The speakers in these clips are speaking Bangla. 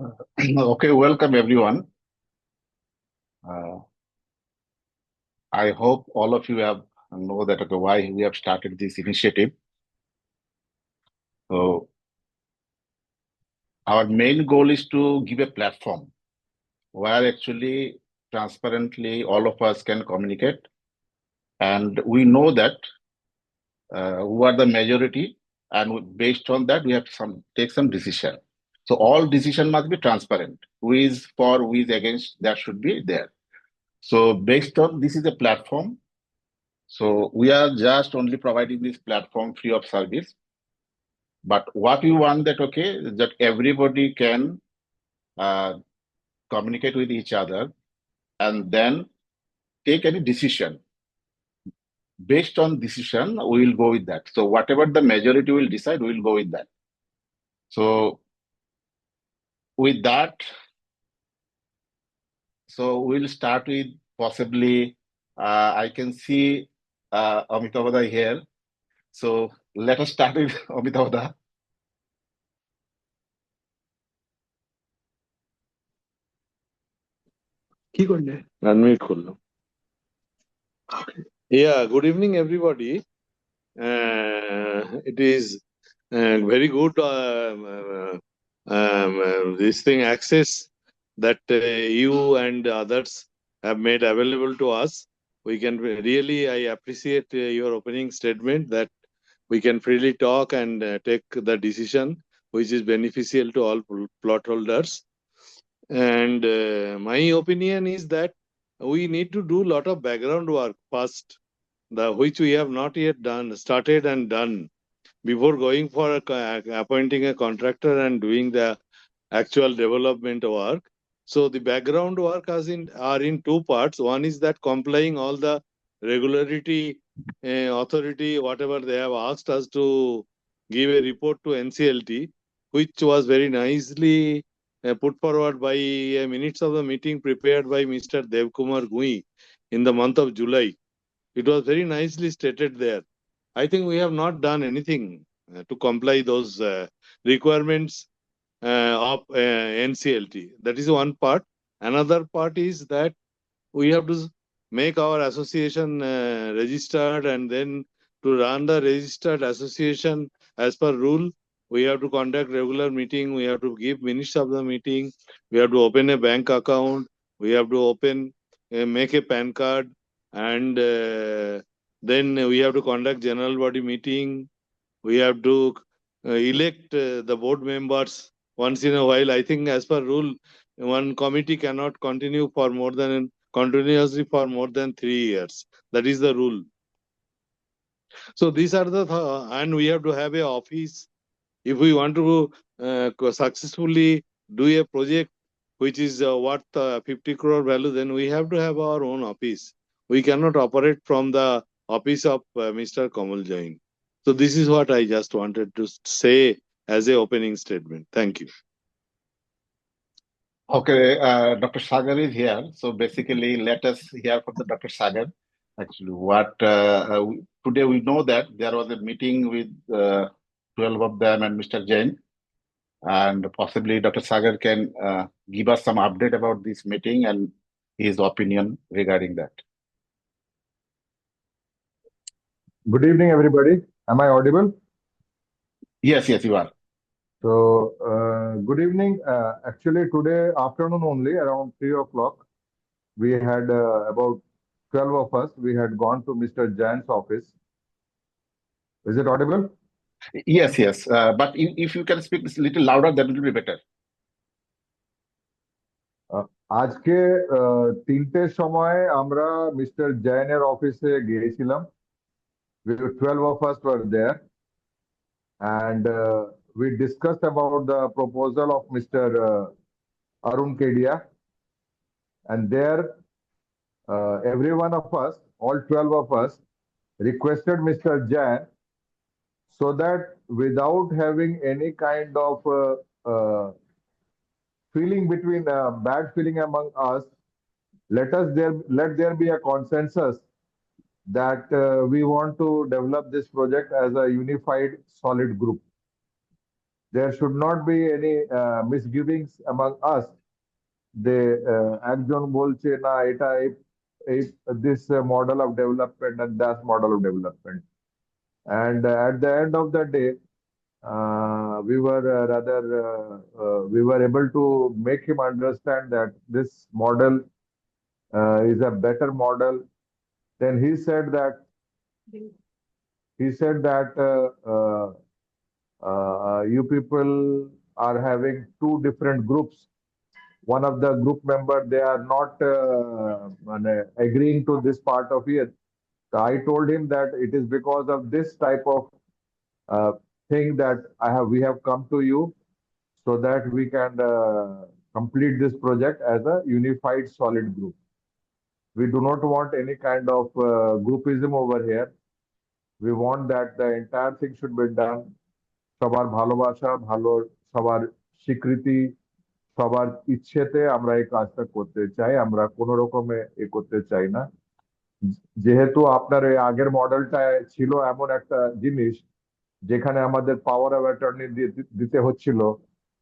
Okay, welcome everyone. Uh, I hope all of you have know that okay, why we have started this initiative. So our main goal is to give a platform where actually transparently all of us can communicate, and we know that who are the majority, and based on that we have to take some decision. So all decision must be transparent. Who is for, who is against, that should be there. So based on this is a platform. So we are just only providing this platform free of service. But what we want that, okay, that everybody can uh, communicate with each other and then take any decision. Based on decision, we will go with that. So whatever the majority will decide, we will go with that. So with that, so we'll start with possibly, I can see Amitabh here. So let us start with Amitabh. কি করলে? Unmute করলাম। Yeah, good evening, everybody. It is very good this thing access that you and others have made available to us. We can really, I appreciate your opening statement that we can freely talk and take the decision which is beneficial to all plot holders. And my opinion is that we need to do a lot of background work first, which we have not yet started and done before going for appointing a contractor and doing the actual development work. So the background work are in two parts. One is that complying all the regularity authority, whatever they have asked us to give a report to NCLT, which was very nicely put forward by minutes of the meeting prepared by Mr. Devkumar Gui in the month of July. It was very nicely stated there. I think we have not done anything to comply those requirements of NCLT. That is one part. Another part is that we have to make our association registered, and then to run the registered association as per rule, we have to conduct regular meeting, we have to give minutes of the meeting, we have to open a bank account, we have to make a PAN card, and then we have to conduct general body meeting. We have to elect the board members once in a while. I think as per rule, one committee cannot continue for continuously for more than 3 years. That is the rule. So these are and we have to have a office. If we want to successfully do a project which is worth 50 crore value, then we have to have our own office. We cannot operate from the office of Mr. Kamal Jain. So this is what I just wanted to say as a opening statement. Thank you. Okay, Dr. Sagar is here. So basically, let us hear from the Dr. Sagar. Actually, what today we know that there was a meeting with 12 of them and Mr. Jain, and possibly Dr. Sagar can give us some update about this meeting and his opinion regarding that. Good evening, everybody. Am I audible? Yes, yes, you are. So, good evening. Actually, today afternoon only, around 3 o'clock, we had about 12 of us. We had gone to Mr. Jain's office. Is it audible? Yes, yes. But if you can speak a little louder, that will be better. আজকে 3টের সময় আমরা মিস্টার জৈনের অফিসে গিয়েছিলাম. 12 of us were there, and we discussed about the proposal of Mr. Arun Kedia, and there every one of us, all 12 of us, requested Mr. Jain so that without having any kind of feeling between bad feeling among us, let there be a consensus that we want to develop this project as a unified solid group. there should not be any misgivings among us. যে একজন বলছে না এটা এই this model of development and that model of development. And at the end of the day, we were we were able to make him understand that this model is a better model. Then he said that you people are having two different groups. One of the group member, they are not agreeing to this part of it. So I told him that it is because of this type of thing that we have come to you, so that we can complete this project as a unified solid group. We do not want any kind of groupism over here. We want that the entire thing should be done সবার ভালোবাসা, সবার স্বীকৃতি, সবার ইচ্ছেতে আমরা এই কাজটা করতে চাই। আমরা কোনো রকমে করতে চাই না। যেহেতু আপনার এই আগের মডেলটা ছিল এমন একটা জিনিস যেখানে আমাদের পাওয়ার অফ অ্যাটর্নি দিতে হচ্ছিল,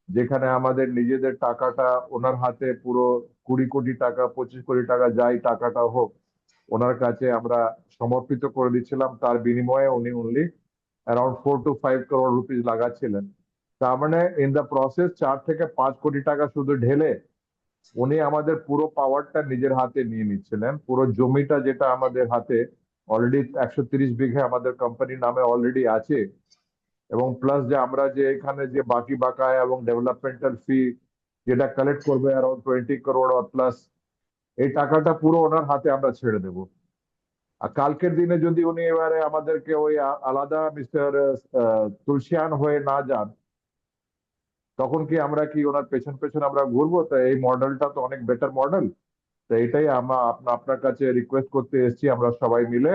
যেখানে আমাদের নিজেদের টাকাটা ওনার হাতে পুরো 20 কোটি টাকা 25 কোটি টাকা যাই টাকাটা হোক ওনার কাছে আমরা সমর্পিত করে দিচ্ছিলাম, তার বিনিময়ে উনি only around 4 to 5 crore rupees লাগাচ্ছিলেন। তার মানে ইন দ্য প্রসেস 4 থেকে 5 কোটি টাকা শুধু ঢেলে উনি আমাদের পুরো পাওয়ারটা নিজের হাতে নিয়ে নিচ্ছিলেন। পুরো জমিটা যেটা আমাদের হাতে অলরেডি 130 বিঘে আমাদের কোম্পানির নামে অলরেডি আছে, এবং প্লাস যে আমরা যে এখানে যে বাকি বাকায় এবং ডেভেলপমেন্টাল ফি যেটা কালেক্ট করবে অ্যারাউন্ড 20 crore প্লাস, এই টাকাটা পুরো ওনার হাতে আমরা ছেড়ে দেব। আর কালকের দিনে যদি উনি এবারে আমাদেরকে ওই আলাদা মিস্টার তুলসিয়ান হয়ে না যান, তখন কি আমরা কি ওনার পেছন পেছন আমরা ঘুরবো? তো এই মডেলটা তো অনেক বেটার মডেল। তো এটাই আমরা আপনার কাছে রিকোয়েস্ট করতে এসেছি আমরা সবাই মিলে,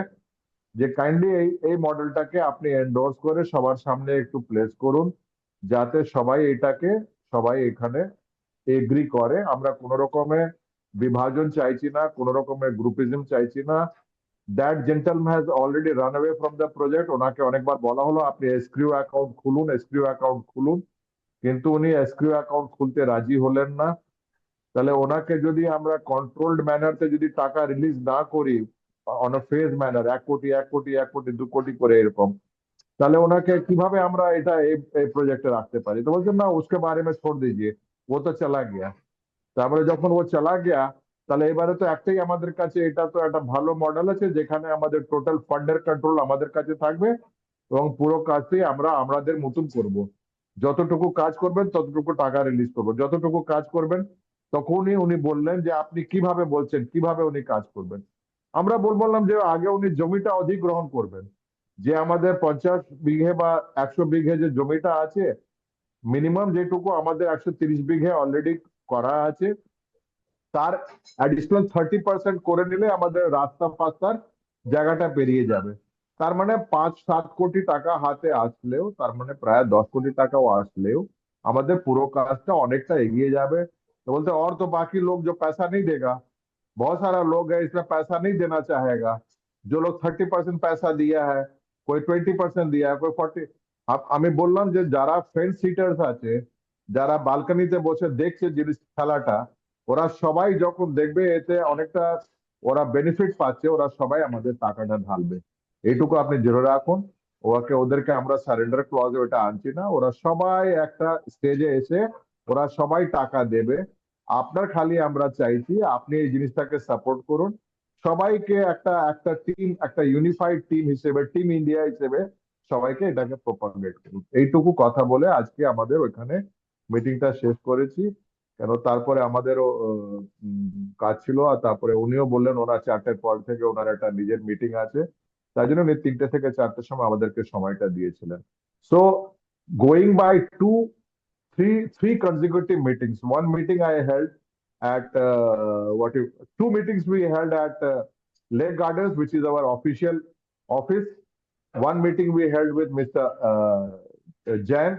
যে কাইন্ডলি এই মডেলটাকে আপনি এন্ডোর্স করে সবার সামনে একটু প্লেস করুন, যাতে সবাই এখানে এগ্রি করে। আমরা কোন রকমে বিভাজন চাইছি না, কোন রকমের গ্রুপিজম চাইছি না। That gentleman has already run away from the project. ওনাকে অনেকবার বলা হলো আপনি এসক্রিউ অ্যাকাউন্ট খুলুন, কিন্তু উনি এসক্রিউ অ্যাকাউন্ট খুলতে রাজি হলেন না। তাহলে ওনাকে যদি আমরা কন্ট্রোলড ম্যানারতে যদি টাকা রিলিজ না করি অন আ ফেজ ম্যানার, 1 কোটি 2 কোটি করে এরকম, তাহলে ওনাকে কিভাবে আমরা এটা এই প্রজেক্টে রাখতে পারি? তো বলছেন না उसके बारे में छोड़ दीजिए, वो तो चला गया। তারপরে যখন ও চলা গিয়া, তাহলে এবারে তো একটাই আমাদের কাছে, এটা তো একটা ভালো মডেল আছে যেখানে আমাদের টোটাল ফান্ডের কন্ট্রোল আমাদের কাছে থাকবে এবং পুরো কাজটি আমরা আমাদের মতন করব। যতটুকু কাজ করবেন ততটুকু টাকা রিলিজ করবো, যতটুকু কাজ করবেন। তখনই উনি বললেন যে আপনি কিভাবে বলছেন, কিভাবে উনি কাজ করবেন? আমরা বললাম যে আগে উনি জমিটা অধিগ্রহণ করবেন, যে আমাদের 50 বিঘে বা 100 বিঘে যে জমিটা আছে, মিনিমাম যেটুকু আমাদের 130 বিঘে অলরেডি করা আছে, তার অ্যাডিশনাল 30% করে নিলে আমাদের রাস্তা ফাস্তার জায়গাটা পেরিয়ে যাবে। তার মানে 5-7 কোটি টাকা হাতে আসলেও, তার মানে প্রায় 10 কোটি টাকাও আসলেও আমাদের পুরো কাজটা অনেকটা এগিয়ে যাবে। तो बोलते और तो बाकी लोग जो पैसा नहीं देगा, बहुत सारा लोग है इसमें पैसा नहीं देना चाहेगा। जो लोग 30% पैसा दिया है, कोई 20% दिया है, कोई 40। আমি বললাম যে যারা ফেন্স সিটার্স আছে, যারা বালকনিতে বসে দেখছে জিনিস খেলাটা, ওরা সবাই যখন দেখবে এতে অনেকটা ওরা বেনিফিট পাচ্ছে, ওরা সবাই আমাদের টাকাটা ঢালবে। এইটুকু আপনি জেনে রাখুন। ওদেরকে আমরা সারেন্ডার ক্লজে ওটা আনছি না, ওরা সবাই একটা স্টেজে এসে ওরা সবাই টাকা দেবে। আপনার খালি আমরা চাইছি আপনি এই জিনিসটাকে সাপোর্ট করুন, সবাইকে একটা টিম, একটা ইউনিফাইড টিম হিসেবে, টিম ইন্ডিয়া হিসেবে সবাইকে এটাকে প্রপাগেট করুন। এইটুকু কথা বলে আজকে আমাদের ওইখানে মিটিংটা শেষ করেছি। কেন তারপরে আমাদেরও কাজ ছিল, আর তারপরে উনিও বললেন ওনার 4টের পর থেকে ওনার একটা নিজের মিটিং আছে, তাই জন্য উনি 3টে থেকে 4টের সময় আমাদেরকে সময়টা দিয়েছিলেন। So going by three consecutive meetings. One meeting I held at 2 meetings we held at Lake Gardens, which is our official office. One meeting we held with Mr. Jain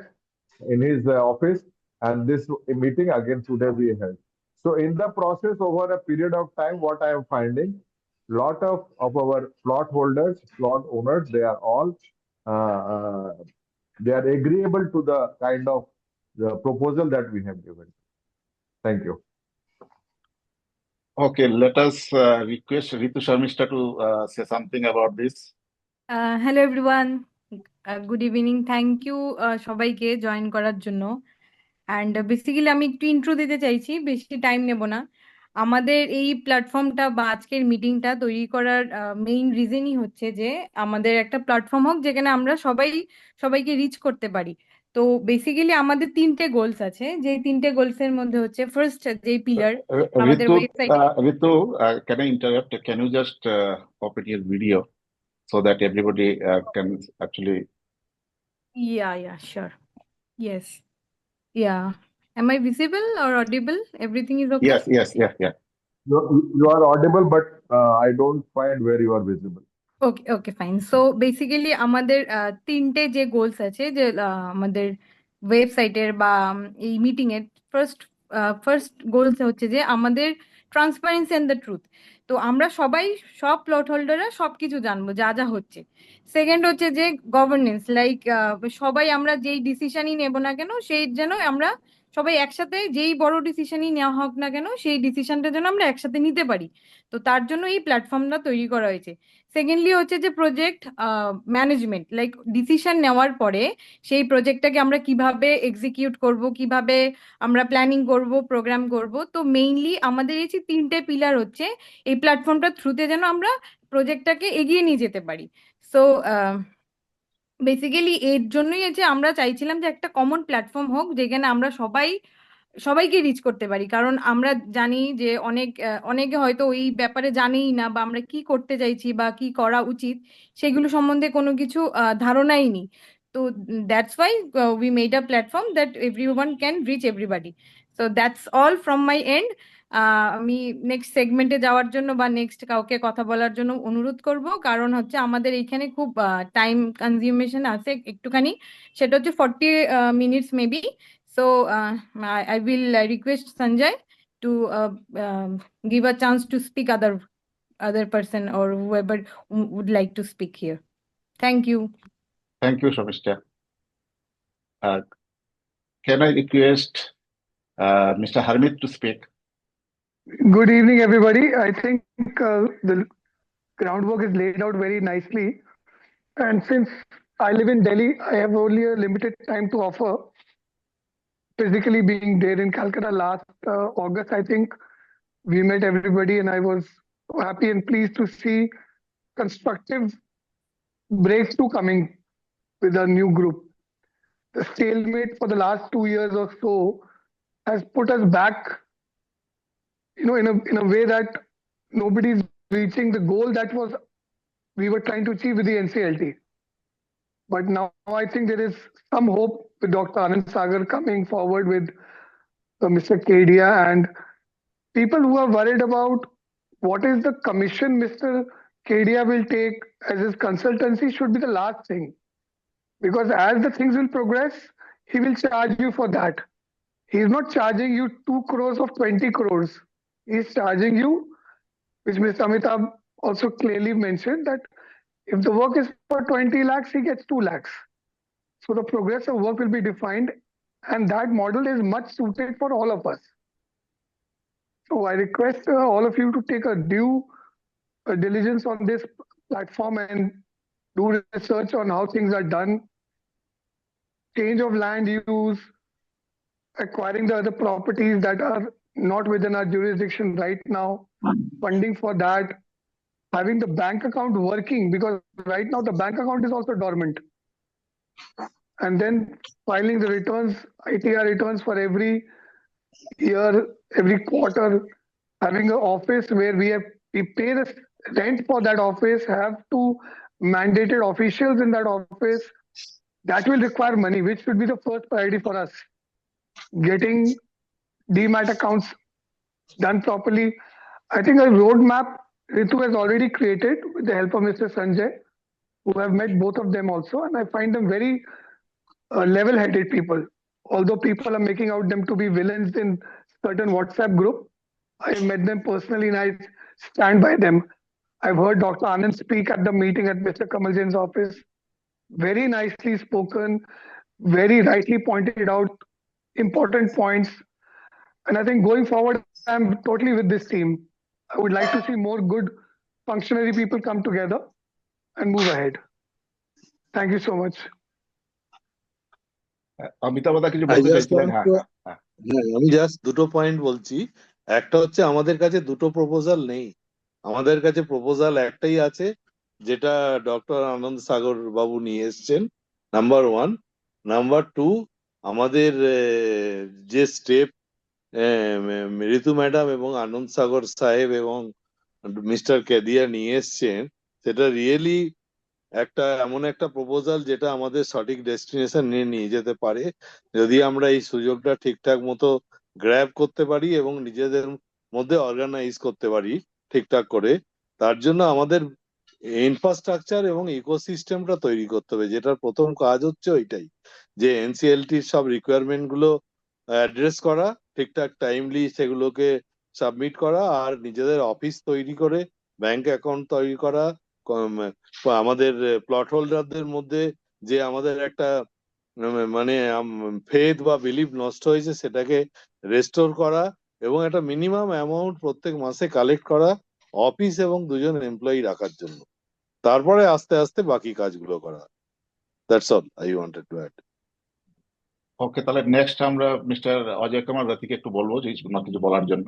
in his office, and this meeting again today we held. So in the process, over a period of time, what I am finding, lot of our plot holders, plot owners, they are all they are agreeable to the kind of the proposal that we have given. Thank you. Okay, let us request Ritu Sharmista to say something about this. Hello everyone, good evening. Thank you সবাইকে জয়েন করার জন্য। অ্যান্ড বেসিক্যালি আমি একটু ইন্ট্রো দিতে চাইছি, বেশি টাইম নেব না। আমাদের এই প্ল্যাটফর্মটা বা আজকের মিটিংটা তৈরি করার মেইন রিজনই হচ্ছে যে আমাদের একটা প্ল্যাটফর্ম হোক যেখানে আমরা সবাইকে রিচ করতে পারি। তো বেসিক্যালি আমাদের 3টে গোলস আছে, যে 3টে গোলসের মধ্যে হচ্ছে ফার্স্ট যেই পিলার আমাদের website. Ritu, can I interrupt? Can you just open your video so that everybody can actually? Yeah, sure. Yes. Yeah. Am I visible or audible? Everything is okay? Yes. You are audible, but I don't find where you are visible. Okay fine. So basically আমাদের 3টে যে গোলস আছে, যে আমাদের ওয়েবসাইটের বা এই মিটিং এর ফার্স্ট গোলস হচ্ছে যে আমাদের ট্রান্সপারেন্সি অ্যান্ড দ্য ট্রুথ। তো আমরা সব প্লট হোল্ডাররা সবকিছু জানবো যা হচ্ছে। সেকেন্ড হচ্ছে যে গভর্নেন্স, লাইক সবাই আমরা যেই ডিসিশনই নেব না কেন সেই যেন আমরা সবাই একসাথে, যেই বড় ডিসিশনই নেওয়া হোক না কেন সেই ডিসিশনটা যেন আমরা একসাথে নিতে পারি। তো তার জন্য এই প্ল্যাটফর্মটা তৈরি করা হয়েছে। সেকেন্ডলি হচ্ছে যে প্রজেক্ট ম্যানেজমেন্ট, লাইক ডিসিশন নেওয়ার পরে সেই প্রজেক্টটাকে আমরা কিভাবে এক্সিকিউট করব, কিভাবে আমরা প্ল্যানিং করব, প্রোগ্রাম করব। তো মেইনলি আমাদের এই যে 3টে পিলার হচ্ছে এই প্ল্যাটফর্মটার থ্রুতে যেন আমরা প্রজেক্টটাকে এগিয়ে নিয়ে যেতে পারি। সো বেসিক্যালি এর জন্যই যে আমরা চাইছিলাম যে একটা কমন প্ল্যাটফর্ম হোক যেখানে আমরা সবাইকে রিচ করতে পারি। কারণ আমরা জানি যে অনেকে হয়তো ওই ব্যাপারে জানেই না, বা আমরা কি করতে চাইছি বা কি করা উচিত সেগুলো সম্বন্ধে কোনো কিছু ধারণাই নেই। তো that's why we made a platform that everyone can reach everybody. So that's all from my and. আমি নেক্সট সেগমেন্টে যাওয়ার জন্য বা নেক্সট কাউকে কথা বলার জন্য অনুরোধ করব, কারণ হচ্ছে আমাদের এইখানে খুব টাইম কনজিউমেশন আছে একটুখানি, সেটা হচ্ছে 40 minutes maybe. So I will request Sanjay to give a chance to speak other person or whoever would like to speak here. Thank you. Thank you, Sharmista. Can I request Mr. Harmit to speak? Good evening, everybody. I think the groundwork is laid out very nicely. And since I live in Delhi, I have only a limited time to offer. Physically being there in Calcutta last August, I think we met everybody, and I was happy and pleased to see constructive breakthrough coming with a new group. The stalemate for the last 2 years or so has put us back, in a way that nobody's reaching the goal that we were trying to achieve with the NCLT. But now I think there is some hope with Dr. Anand Sagar coming forward with Mr. Kedia, and people who are worried about what is the commission Mr. Kedia will take as his consultancy should be the last thing. Because as the things will progress, he will charge you for that. He is not charging you 2 crores of 20 crores. He is charging you, which Mr. Amitabh also clearly mentioned, that if the work is for 20 lakhs, he gets 2 lakhs. So the progress of work will be defined, and that model is much suited for all of us. So I request all of you to take a due diligence on this platform and do research on how things are done. Change of land use, acquiring the other properties that are not within our jurisdiction right now, funding for that, having the bank account working, because right now the bank account is also dormant. And then filing the returns, ITR returns for every year, every quarter, having an office where we pay the rent for that office, have 2 mandated officials in that office. That will require money, which should be the first priority for us. Getting DMAT accounts done properly. I think a roadmap Ritu has already created with the help of Mr. Sanjay, who have met both of them also, and I find them very level-headed people. Although people are making out them to be villains in certain WhatsApp group, I have met them personally and I stand by them. I've heard Dr. Anand speak at the meeting at Mr. Kamal Jain's office. Very nicely spoken, very rightly pointed out important points. And I think going forward, I'm totally with this team. I would like to see more good functionary people come together and move ahead. Thank you so much. Amitabh da কিছু I বলতে just চাইছিলেন? want হ্যাঁ to, হ্যাঁ হ্যাঁ হ্যাঁ, আমি জাস্ট দুটো পয়েন্ট বলছি। একটা হচ্ছে আমাদের কাছে দুটো প্রপোজাল নেই, আমাদের কাছে প্রপোজাল একটাই আছে, যেটা ডক্টর আনন্দ সাগর বাবু নিয়ে এসছেন, নাম্বার ওয়ান। নাম্বার টু, আমাদের যে স্টেপ ঋতু ম্যাডাম এবং আনন্দ সাগর সাহেব এবং মিস্টার কেদিয়া নিয়ে এসছেন, সেটা রিয়েলি একটা এমন একটা প্রপোজাল যেটা আমাদের সঠিক ডেস্টিনেশন নিয়ে যেতে পারে, যদি আমরা এই সুযোগটা ঠিকঠাক মতো গ্র্যাব করতে পারি এবং নিজেদের মধ্যে অর্গানাইজ করতে পারি ঠিকঠাক করে। তার জন্য আমাদের ইনফ্রাস্ট্রাকচার এবং ইকোসিস্টেমটা তৈরি করতে হবে, যেটার প্রথম কাজ হচ্ছে ওইটাই, যে এনসিএলটির সব রিকোয়ারমেন্ট গুলো অ্যাড্রেস করা, ঠিকঠাক টাইমলি সেগুলোকে সাবমিট করা, আর নিজেদের অফিস তৈরি করে ব্যাংক অ্যাকাউন্ট তৈরি করা, আমাদের প্লট হোল্ডারদের মধ্যে যে আমাদের একটা মানে ফেথ বা বিলিভ নষ্ট হয়েছে সেটাকে রেস্টোর করা, এবং একটা মিনিমাম অ্যামাউন্ট প্রত্যেক মাসে কালেক্ট করা অফিস এবং দুজন এমপ্লয়ি রাখার জন্য, তারপরে আস্তে আস্তে বাকি কাজগুলো করা। That's all I wanted to add. Okay, তাহলে নেক্সট আমরা মিস্টার অজয় কুমার রতিকে একটু বলবো যে কিছু বলার জন্য।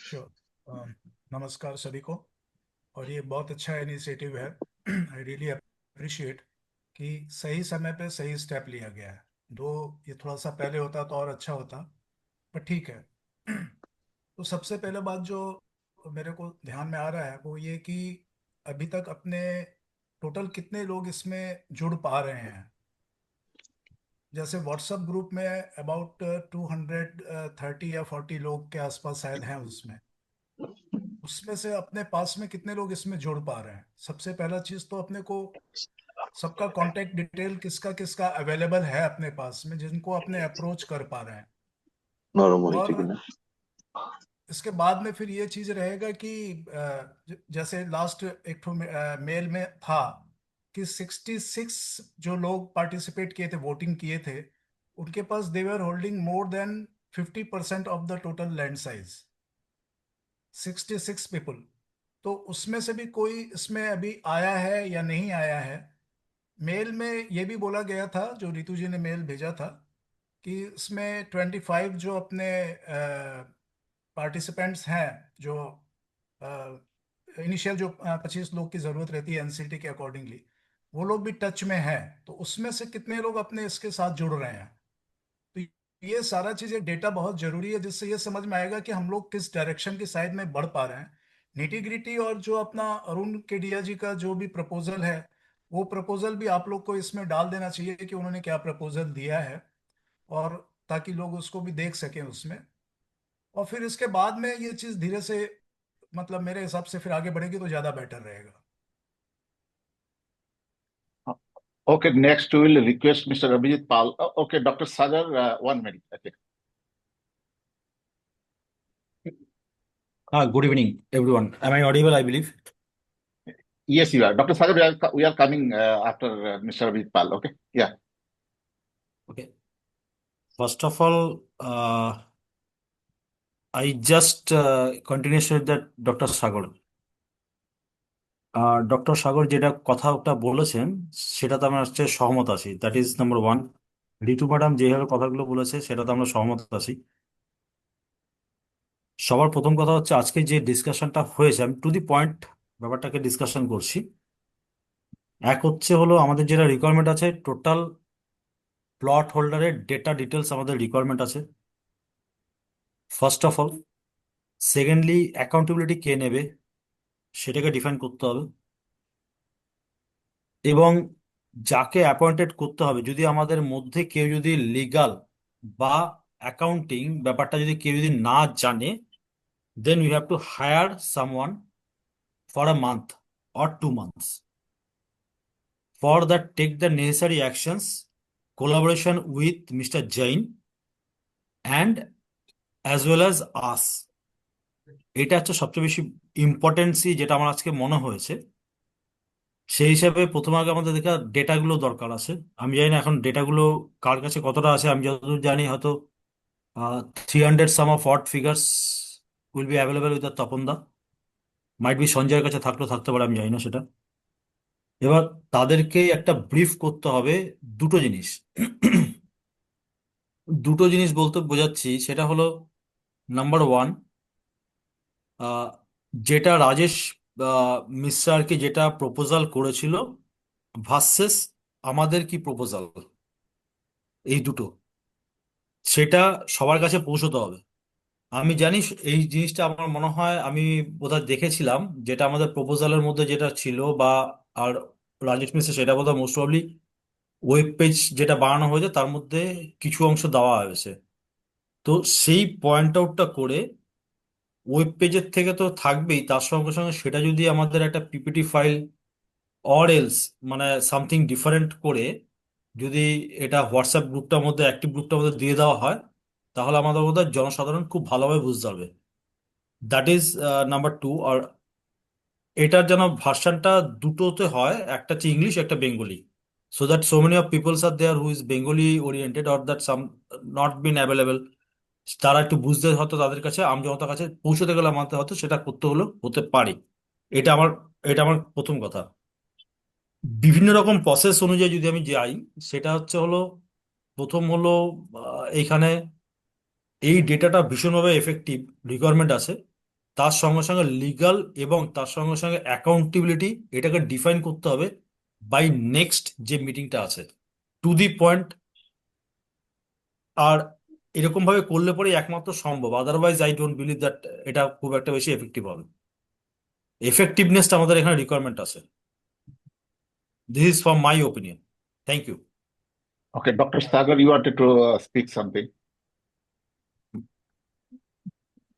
श्योर। नमस्कार सभी को। और ये बहुत अच्छा इनिशिएटिव है। आई रियली अप्रिशिएट कि सही समय पे सही स्टेप लिया गया है। दो ये थोड़ा सा पहले होता तो और अच्छा होता, पर ठीक है। तो सबसे पहले बात जो मेरे को ध्यान में आ रहा है वो ये कि अभी तक अपने टोटल कितने लोग इसमें जुड़ पा रहे हैं। जैसे व्हाट्सएप ग्रुप में अबाउट 230 या 40 लोग के आसपास शायद हैं उसमें। उसमें से अपने पास में कितने लोग इसमें जुड़ पा रहे हैं। सबसे पहला चीज तो अपने को सबका कांटेक्ट डिटेल किसका किसका अवेलेबल है अपने पास में, जिनको अपने अप्रोच कर पा रहे हैं। और इसके बाद में फिर ये चीज रहेगा कि जैसे लास्ट एक मेल में था कि 66 जो लोग पार्टिसिपेट किए थे, वोटिंग किए थे, उनके पास they were holding more than 50% of the total land size. 66 people. तो उसमें से भी कोई इसमें अभी आया है या नहीं आया है। मेल में ये भी बोला गया था, जो रितु जी ने मेल भेजा था, कि इसमें 25 जो अपने पार्टिसिपेंट्स हैं, जो इनिशियल जो 25 लोग की जरूरत रहती है एनसीटी के अकॉर्डिंगली, वो लोग भी टच में हैं। तो उसमें से कितने लोग अपने इसके साथ जुड़ रहे हैं। तो ये सारा चीजें डेटा बहुत जरूरी है, जिससे ये समझ में आएगा कि हम लोग किस डायरेक्शन की साइड में बढ़ पा रहे हैं। निटी ग्रिटी और जो अपना अरुण केडिया जी का जो भी प्रपोजल है, वो प्रपोजल भी आप लोग को इसमें डाल देना चाहिए कि उन्होंने क्या प्रपोजल दिया है, और ताकि लोग उसको भी देख सकें उसमें। और फिर इसके बाद में ये चीज धीरे से, मतलब मेरे हिसाब से फिर आगे बढ़ेगी तो ज्यादा बेटर रहेगा। Okay, next we will request Mr. Abhijit Pal. Okay, Dr. Sagar, 1 minute. Okay. Good evening, everyone. Am I audible, I believe? Yes, you are. Dr. Sagar, we are coming after Mr. Abhijit Pal. Okay. Yeah. Okay. First of all, I just continuation with that Dr. Sagar. Doctor Sagar যেটা কথাটা বলেছেন সেটাতে আমরা হচ্ছে সহমত আছি। That is number one. Ritu madam যেভাবে কথাগুলো বলেছে সেটাতে আমরা সহমত আছি। সবার প্রথম কথা হচ্ছে আজকে যে ডিসকাশনটা হয়েছে, আমি টু দি পয়েন্ট ব্যাপারটাকে ডিসকাশন করছি। এক হলো আমাদের যেটা রিকোয়ারমেন্ট আছে, টোটাল প্লট হোল্ডারের ডেটা ডিটেলস আমাদের রিকোয়ারমেন্ট আছে first of all. Secondly, accountability কে নেবে সেটাকে ডিফাইন করতে হবে, এবং যাকে অ্যাপয়েন্টেড করতে হবে, যদি আমাদের মধ্যে কেউ যদি লিগাল বা অ্যাকাউন্টিং ব্যাপারটা যদি কেউ যদি না জানে, then you have to hire someone for a month or 2 months. For that, take the necessary actions, collaboration with Mr. Jain and as well as us. এটা হচ্ছে সবচেয়ে বেশি ইম্পর্টেন্সি যেটা আমার আজকে মনে হয়েছে। সেই হিসাবে প্রথমে আগে আমাদের দেখা ডেটাগুলো দরকার আছে। আমি জানি না এখন ডেটাগুলো কার কাছে কতটা আছে। আমি যতদূর জানি হয়তো 300 some of odd figures will be available with Tapan da. Might be সঞ্জয়ের কাছে থাকলেও থাকতে পারে, আমি জানি না সেটা। এবার তাদেরকে একটা ব্রিফ করতে হবে দুটো জিনিস। দুটো জিনিস বলতে বোঝাচ্ছি সেটা হলো, নাম্বার ওয়ান, যেটা রাজেশ মিশ্রা আর কি যেটা প্রপোজাল করেছিল ভার্সেস আমাদের কি প্রপোজাল, এই দুটো, সেটা সবার কাছে পৌঁছতে হবে। আমি জানি এই জিনিসটা আমার মনে হয় আমি বোধহয় দেখেছিলাম, যেটা আমাদের প্রপোজালের মধ্যে যেটা ছিল বা আর রাজেশ মিশ্রা সেটা বোধহয় মোস্ট প্রবাবলি ওয়েব পেজ যেটা বানানো হয়েছে তার মধ্যে কিছু অংশ দেওয়া হয়েছে। তো সেই পয়েন্ট আউটটা করে ওয়েব পেজের থেকে তো থাকবেই, তার সঙ্গে সঙ্গে সেটা যদি আমাদের একটা পিপিটি ফাইল অর এলস মানে সামথিং ডিফারেন্ট করে যদি এটা হোয়াটসঅ্যাপ গ্রুপটার মধ্যে, অ্যাক্টিভ গ্রুপটার মধ্যে দিয়ে দেওয়া হয়, তাহলে আমাদের মধ্যে জনসাধারণ খুব ভালোভাবে বুঝতে পারবে। That is number two. আর এটার যেন ভার্সানটা দুটোতে হয়, একটা হচ্ছে ইংলিশ, একটা Bengali, so that so many of peoples are there who is Bengali oriented or that some not been available, তারা একটু বুঝতে হয়তো তাদের কাছে আমজনতার কাছে পৌঁছতে গেলে আমাদের হয়তো সেটা করতে হলেও হতে পারে। এটা আমার এটা আমার প্রথম কথা। বিভিন্ন রকম প্রসেস অনুযায়ী যদি আমি যাই, সেটা হচ্ছে হলো, প্রথম হলো এইখানে এই ডেটাটা ভীষণভাবে এফেক্টিভ রিকোয়ারমেন্ট আছে, তার সঙ্গে সঙ্গে লিগাল এবং তার সঙ্গে সঙ্গে অ্যাকাউন্টেবিলিটি, এটাকে ডিফাইন করতে হবে বাই নেক্সট যে মিটিংটা আছে, টু দি পয়েন্ট। আর এরকম ভাবে করলে পরে একমাত্র সম্ভব, otherwise I don't believe that এটা খুব একটা বেশি এফেক্টিভ হবে। এফেক্টিভনেসটা আমাদের এখানে রিকোয়ারমেন্ট আছে। This is from my opinion. Thank you. Okay, Dr. Sagar, you wanted to speak something.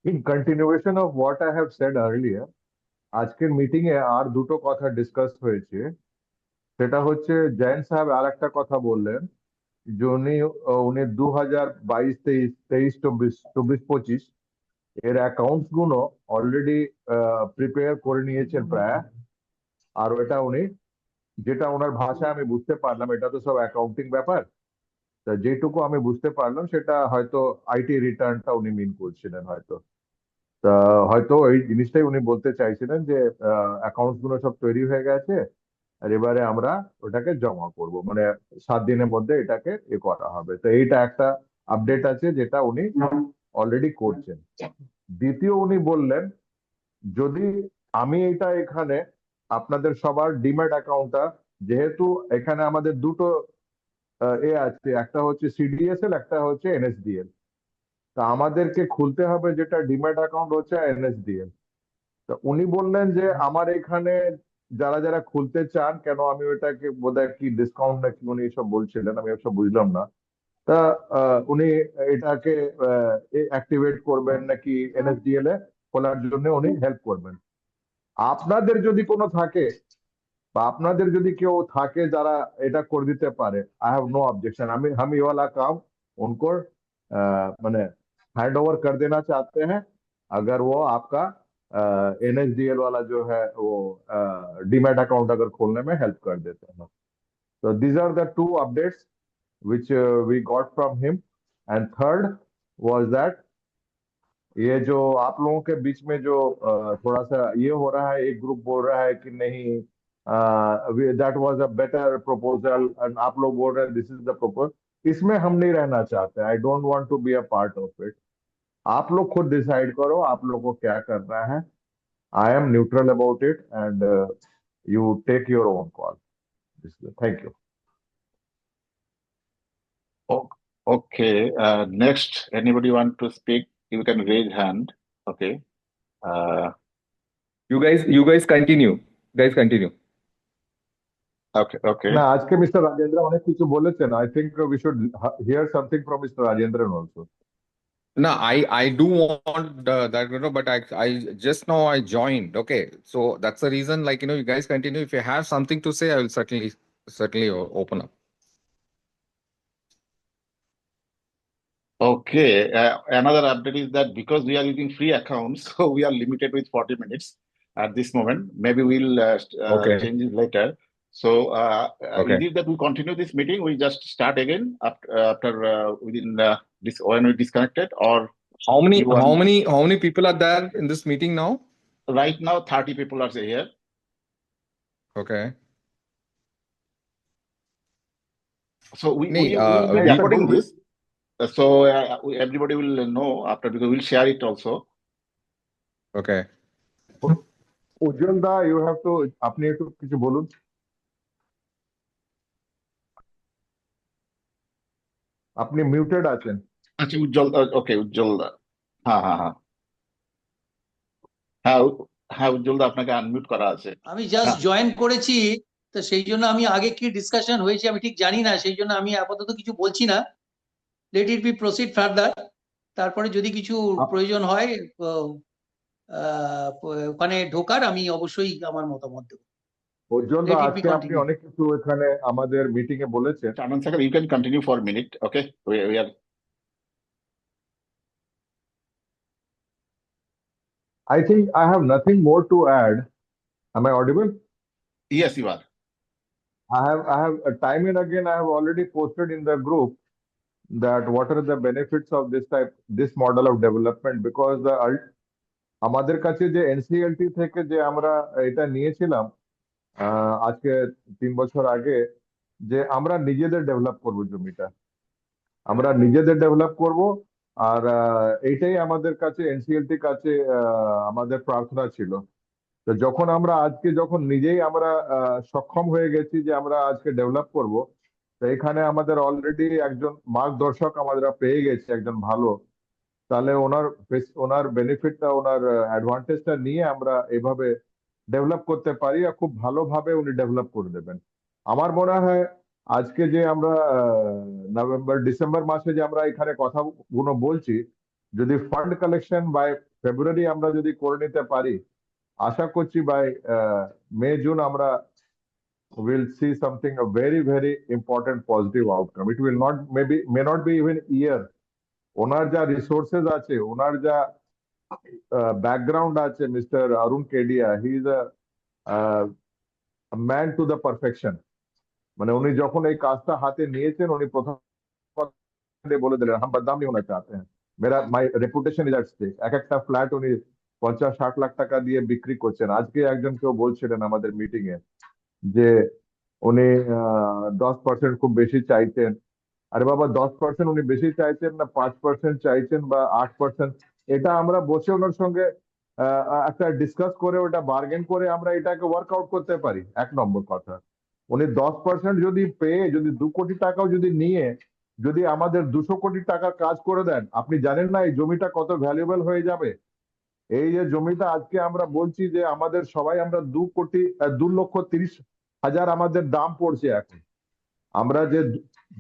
In continuation of what I have said earlier, আজকের মিটিং এ আর দুটো কথা ডিসকাস হয়েছে। সেটা হচ্ছে জৈন সাহেব আর একটা কথা বললেন যে উনি 2022-23 এর অ্যাকাউন্টস গুলো অলরেডি প্রিপেয়ার করে নিয়েছেন প্রায়। আর ওটা উনি, যেটা ওনার ভাষায় আমি বুঝতে পারলাম, এটা তো সব অ্যাকাউন্টিং ব্যাপার, তা যেটুকু আমি বুঝতে পারলাম সেটা হয়তো আইটি রিটার্নটা উনি মিন করছিলেন হয়তো। তা হয়তো এই জিনিসটাই উনি বলতে চাইছিলেন যে অ্যাকাউন্টস গুলো সব তৈরি হয়ে গেছে, আর এবারে আমরা ওটাকে জমা করব, মানে 7 দিনের মধ্যে এটাকে করা হবে। তো এইটা একটা আপডেট আছে যেটা উনি অলরেডি করছেন। দ্বিতীয়, উনি বললেন যদি আমি এটা এখানে আপনাদের সবার ডিম্যাট অ্যাকাউন্টটা, যেহেতু এখানে আমাদের দুটো আছে, একটা হচ্ছে সিডিএসএল, একটা হচ্ছে এনএসডিএল, তা আমাদেরকে খুলতে হবে যেটা ডিম্যাট অ্যাকাউন্ট হচ্ছে এনএসডিএল। তা উনি বললেন যে আমার এখানে যারা যারা খুলতে চান, কেন আমি ওটাকে বোধহয় কি ডিসকাউন্ট নাকি উনি এসব বলছিলেন, আমি এসব বুঝলাম না। তা উনি এটাকে অ্যাক্টিভেট করবেন নাকি এনএসডিএল এ খোলার জন্য উনি হেল্প করবেন। আপনাদের যদি কোনো থাকে বা আপনাদের যদি কেউ থাকে যারা এটা করে দিতে পারে, आई हैव नो ऑब्जेक्शन। हम ये वाला काम उनको मैंने हैंड ओवर कर देना चाहते हैं, अगर वो आपका एनएसडीएल वाला जो है वो डीमैट अकाउंट अगर खोलने में हेल्प कर देते हैं। तो these are the two updates which we got from him. And third was that ये जो आप लोगों के बीच में जो थोड़ा सा ये हो रहा है, एक ग्रुप बोल रहा है कि नहीं that was a better proposal, and आप लोग बोल रहे हैं दिस इज द प्रपोजल, इसमें हम नहीं रहना चाहते। I don't want to be a part of it. आप लोग खुद डिसाइड करो आप लोग को क्या करना है। I am neutral about it and you take your own call. Thank you. Okay, next, anybody want to speak? You can raise hand. Okay. You guys continue. Guys, continue. Okay. না, আজকে মিস্টার রাজেন্দ্র অনেক কিছু বলেছেন। I think we should hear something from mister Rajendran also. No, I do want that, but I just now I joined. Okay, so that's the reason. Like, you guys continue. If you have something to say, I will certainly open up. Okay. Another update is that because we are using free accounts, so we are limited with 40 minutes. at this moment. Maybe we'll Okay. change it later. So Okay. is it that we continue this meeting? We just start again after within this when we disconnected, or How you want many people are there in this meeting now? right now 30 people are here. Okay. So we Nee, will be we- recording this. So everybody will know after because we'll share it also. Okay. Ujjwal da, you have to আপনি একটু কিছু বলুন। আপনি মিউটেড আছেন। আচ্ছা উজ্জ্বল ওকে উজ্জ্বল দা হ্যাঁ হ্যাঁ হ্যাঁ হ্যাঁ হ্যাঁ উজ্জ্বল দা আপনাকে আনমিউট করা আছে। আমি জাস্ট হ্যাঁ। জয়েন করেছি, তো সেই জন্য আমি আগে কি ডিসকাশন হয়েছে আমি ঠিক জানি না, সেই জন্য আমি আপাতত কিছু বলছি না। Let it be proceed further. তারপরে যদি কিছু প্রয়োজন হয় ওখানে ঢোকার, আমি অবশ্যই আমার মতামত দেবো। উজ্জ্বল দা, Let it be আজকে আপনি continued. অনেক কিছু এখানে আমাদের মিটিং এ বলেছেন। Anand Sagar, you can continue for a minute. Okay, we are. I think I have nothing more to add. Am I audible? Yes, you are. I have time and again I have already posted in the group that what are the benefits of this model of development, because আমাদের কাছে যে এনসিএলটি থেকে যে আমরা এটা নিয়েছিলাম আজকে 3 বছর আগে, যে আমরা নিজেদের ডেভেলপ করব জমিটা, আমরা নিজেদের ডেভেলপ করব। আর এইটাই আমাদের কাছে এনসিএলটি কাছে আমাদের প্রার্থনা ছিল। তো যখন আমরা আজকে যখন নিজেই আমরা সক্ষম হয়ে গেছি যে আমরা আজকে ডেভেলপ করব, তো এখানে আমাদের অলরেডি একজন মার্গদর্শক আমরা পেয়ে গেছি, একজন ভালো। তাহলে ওনার বেনিফিটটা, ওনার অ্যাডভান্টেজটা নিয়ে আমরা এভাবে ডেভেলপ করতে পারি, আর খুব ভালোভাবে উনি ডেভেলপ করে দেবেন। আমার মনে হয় আজকে যে আমরা নভেম্বর ডিসেম্বর মাসে যে আমরা এখানে কথাগুলো বলছি, যদি ফান্ড কালেকশন বাই ফেব্রুয়ারি আমরা যদি করে নিতে পারি, আশা করছি বাই মে জুন আমরা will see something a very very important positive outcome. It will not may not be even year. ওনার যা রিসোর্সেস আছে, ওনার যা ব্যাকগ্রাউন্ড আছে, mister Arun Kedia, he is a man to the perfection. মানে উনি যখন এই কাজটা হাতে নিয়েছেন, উনি প্রথম বলে দিলেন হাম বদনাম नहीं होना चाहते हैं, मेरा my reputation is at stake. এক একটা ফ্ল্যাট উনি 50-60 লাখ টাকা দিয়ে বিক্রি করছেন। আজকে একজন কেউ বলছিলেন আমাদের মিটিং এ যে উনি 10% খুব বেশি চাইতেন। আরে বাবা, 10% উনি বেশি চাইছেন না 5% চাইছেন বা 8%, এটা আমরা বসে ওনার সঙ্গে একটা ডিসকাস করে ওটা বার্গেন করে আমরা এটাকে ওয়ার্কআউট করতে পারি। এক নম্বর কথা, উনি 10% যদি পেয়ে, যদি 2 কোটি টাকাও যদি নিয়ে যদি আমাদের 200 কোটি টাকার কাজ করে দেন, আপনি জানেন না এই জমিটা কত ভ্যালুয়েবল হয়ে যাবে। এই যে জমিটা আজকে আমরা বলছি যে আমাদের সবাই আমরা 2,30,000 আমাদের দাম পড়ছে এখন। আমরা যে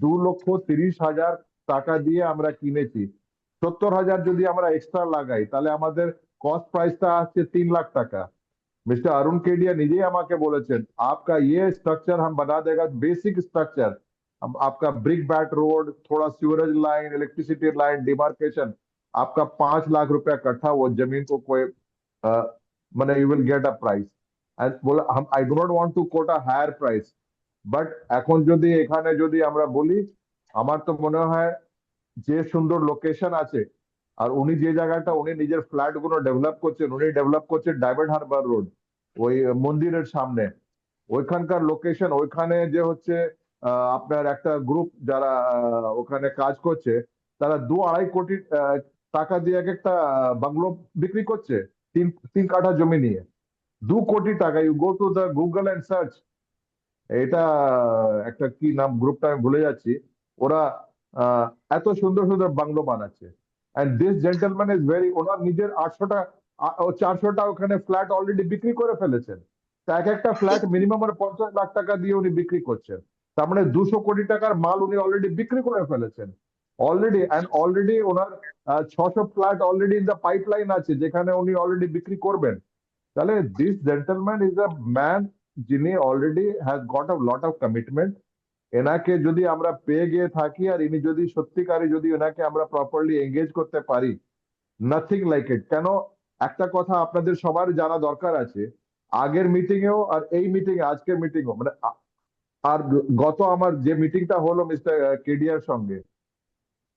2,30,000 টাকা দিয়ে আমরা কিনেছি, 70,000 যদি আমরা এক্সট্রা লাগাই, তাহলে আমাদের কস্ট প্রাইসটা আসছে 3 লাখ টাকা। मिस्टर अरुण केडिया নিজেই আমাকে বলেছেন, आपका ये स्ट्रक्चर हम बना देगा, बेसिक स्ट्रक्चर हम आपका ब्रिक बैट रोड, थोड़ा sewerage line, electricity line, demarcation, आपका 5 लाख रुपया कट्ठा वो जमीन को कोई মানে you will get a price. And बोला हम I do not want to quote a higher price, but এখন যদি এখানে যদি আমরা বলি, আমার তো মনে হয় যে সুন্দর লোকেশন আছে, আর উনি যে জায়গাটা উনি নিজের ফ্ল্যাট গুলো ডেভেলপ করছেন, উনি ডেভেলপ করছেন ডায়মন্ড হারবার রোড, ওই মন্দিরের সামনে। ওইখানকার লোকেশন, ওইখানে যে হচ্ছে আপনার একটা গ্রুপ যারা ওখানে কাজ করছে, তারা 2-2.5 কোটি টাকা দিয়ে এক একটা বাংলো বিক্রি করছে 3 কাঠা জমি নিয়ে। 2 কোটি টাকা। You go to the Google and search, এটা একটা কি নাম গ্রুপটা আমি ভুলে যাচ্ছি, ওরা এত সুন্দর সুন্দর বাংলো বানাচ্ছে। And this gentleman is very, ওনার নিজের 800টা 400টা ওখানে ফ্ল্যাট অলরেডি বিক্রি করে ফেলেছেন। এক একটা ফ্ল্যাট মিনিমাম 50 লাখ টাকা দিয়ে উনি বিক্রি করছেন। তার মানে 200 কোটি টাকার মাল উনি অলরেডি বিক্রি করে ফেলেছেন অলরেডি। এন্ড অলরেডি ওনার 600 flat already in the pipeline আছে, যেখানে উনি অলরেডি বিক্রি করবেন। তাহলে this gentleman is a man যিনি already has got a lot of commitment. এনাকে যদি আমরা পেয়ে গিয়ে থাকি, আর ইনি যদি সত্যিকারে যদি এনাকে আমরা প্রপারলি এঙ্গেজ করতে পারি, নাথিং লাইক ইট। কেন একটা কথা আপনাদের সবার জানা দরকার আছে, আগের মিটিং এও আর এই মিটিং এ, আজকের মিটিং ও, মানে আর গত আমার যে মিটিংটা হলো মিস্টার কেডিয়ার সঙ্গে,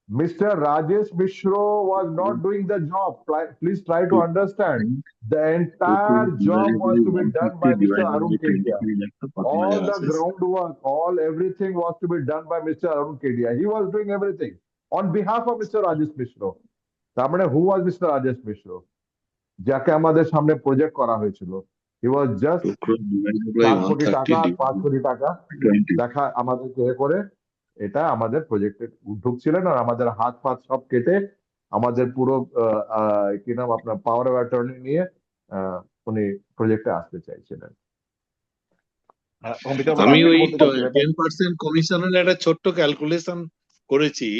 Mr. Rajesh Mishra was not doing the job. Please try to understand. The entire job was to be done by Mr. Arun Kedia. All the groundwork, everything was to be done by Mr. Arun Kedia. He was doing everything on behalf of Mr. Rajesh Mishra. তার মানে who was Mr. Rajesh Mishra? যাকে আমাদের সামনে প্রজেক্ট করা হয়েছিল। He was just 7 কোটি টাকা, 5 কোটি টাকা দেখা আমাদেরকে করে, এটা আমাদের প্রজেক্টে ঢুকছিলেন আর আমাদের হাত পাত সব কেটে আমাদের পুরো কি নাম আপনার পাওয়ার অফ অ্যাটর্নি নিয়ে উনি প্রজেক্টে আসতে চাইছিলেন। আমি ওই 10% কমিশনের একটা ছোট্ট ক্যালকুলেশন করেছি,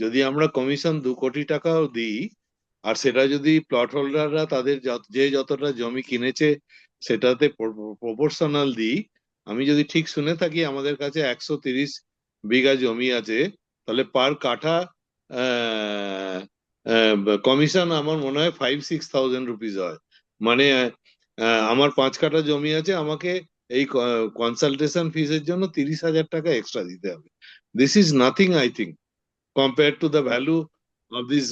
যদি আমরা কমিশন 2 কোটি টাকাও দিই আর সেটা যদি প্লট হোল্ডাররা তাদের যে যতটা জমি কিনেছে সেটাতে প্রপোর্শনাল দিই, আমি যদি ঠিক শুনে থাকি আমাদের কাছে 130 বিঘা জমি আছে, তাহলে পার কাঠা কমিশন আমার মনে হয় 5-6,000 রুপিস হয়। মানে আমার 5 কাঠা জমি আছে, আমাকে এই কনসালটেশন ফিসের জন্য 30,000 টাকা এক্সট্রা দিতে হবে। This is nothing I think compared to the value of this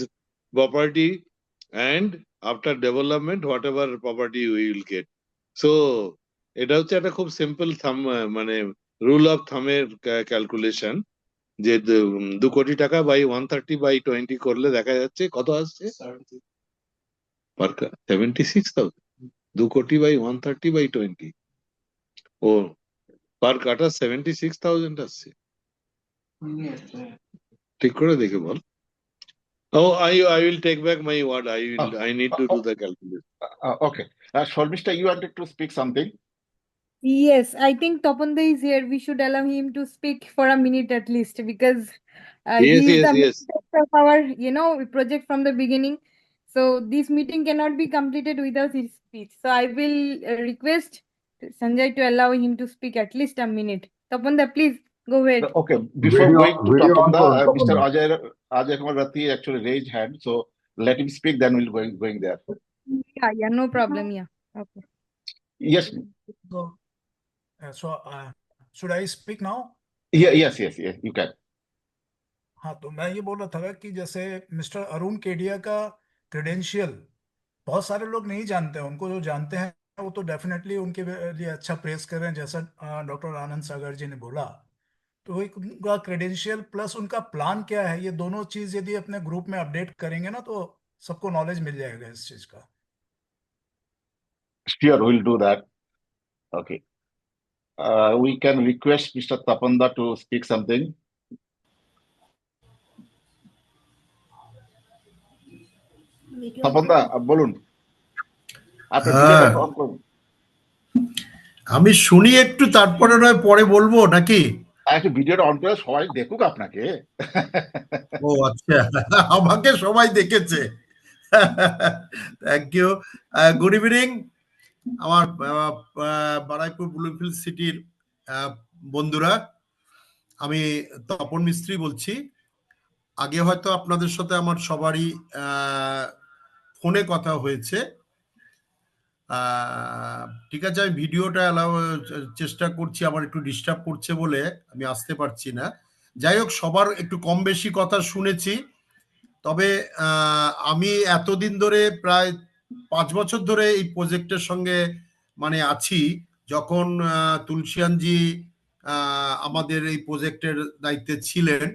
property and after development whatever property we will get. So এটা হচ্ছে একটা খুব সিম্পল মানে রুল অফ থামের ক্যালকুলেশন, যে 2 কোটি টাকা বাই 130/20 করলে দেখা যাচ্ছে কত আসছে, 76,000। 2 কোটি বাই 130/20 ও পার কাটা 76,000 আসছে। ঠিক করে দেখে বল। Oh, I will take back my word. I need to do the calculation. Okay. Sharmishta, you wanted to speak something? Yes, I think Tapanda is here. We should allow him to speak for a minute at least, because he is the Yes. main of our, project from the beginning. So this meeting cannot be completed without his speech. So I will request Sanjay to allow him to speak at least a minute. Tapanda, please go ahead. Okay. Before going to video on Tapanda, for Mr. Tapanda. Ajay Kumar Rathi actually raised hand, so let him speak. Then we'll going there. Yeah, no problem. Yeah. Okay. Yes. So should I speak now? Yes. You can. हाँ, तो मैं ये बोल रहा था कि जैसे मिस्टर अरुण केडिया का क्रेडेंशियल बहुत सारे लोग नहीं जानते हैं। उनको जो जानते हैं वो तो डेफिनेटली उनके लिए अच्छा प्रेस कर रहे हैं, जैसा डॉक्टर आनंद सागर जी ने बोला। तो उनका क्रेडेंशियल प्लस उनका प्लान क्या है, ये दोनों चीज यदि अपने ग्रुप में अपडेट करेंगे ना तो सबको नॉलेज मिल जाएगा इस चीज का। Sure, we'll do that. Okay. We can request Mr. Tapanda to speak something. Tapanda, বলুন। আপনি ভিডিওটা অন করুন। আমি শুনি একটু, তারপরে নয় পরে বলবো নাকি? একটু ভিডিওটা অন করে সবাই দেখুক আপনাকে। ও আচ্ছা, আমাকে সবাই দেখেছে। Thank you. গুড ইভিনিং আমার বারাইপুর ব্লুফিল্ড সিটির বন্ধুরা, আমি তপন মিস্ত্রি বলছি। আগে হয়তো আপনাদের সাথে আমার সবারই ফোনে কথা হয়েছে। ঠিক আছে, আমি ভিডিওটা চেষ্টা করছি, আমার একটু ডিস্টার্ব করছে বলে আমি আসতে পারছি না। যাই হোক, সবার একটু কম বেশি কথা শুনেছি। তবে আমি এতদিন ধরে প্রায় 5 বছর ধরে এই প্রজেক্টের সঙ্গে মানে আছি। যখন তুলসিয়ানজি আমাদের এই প্রজেক্টের দায়িত্বে ছিলেন,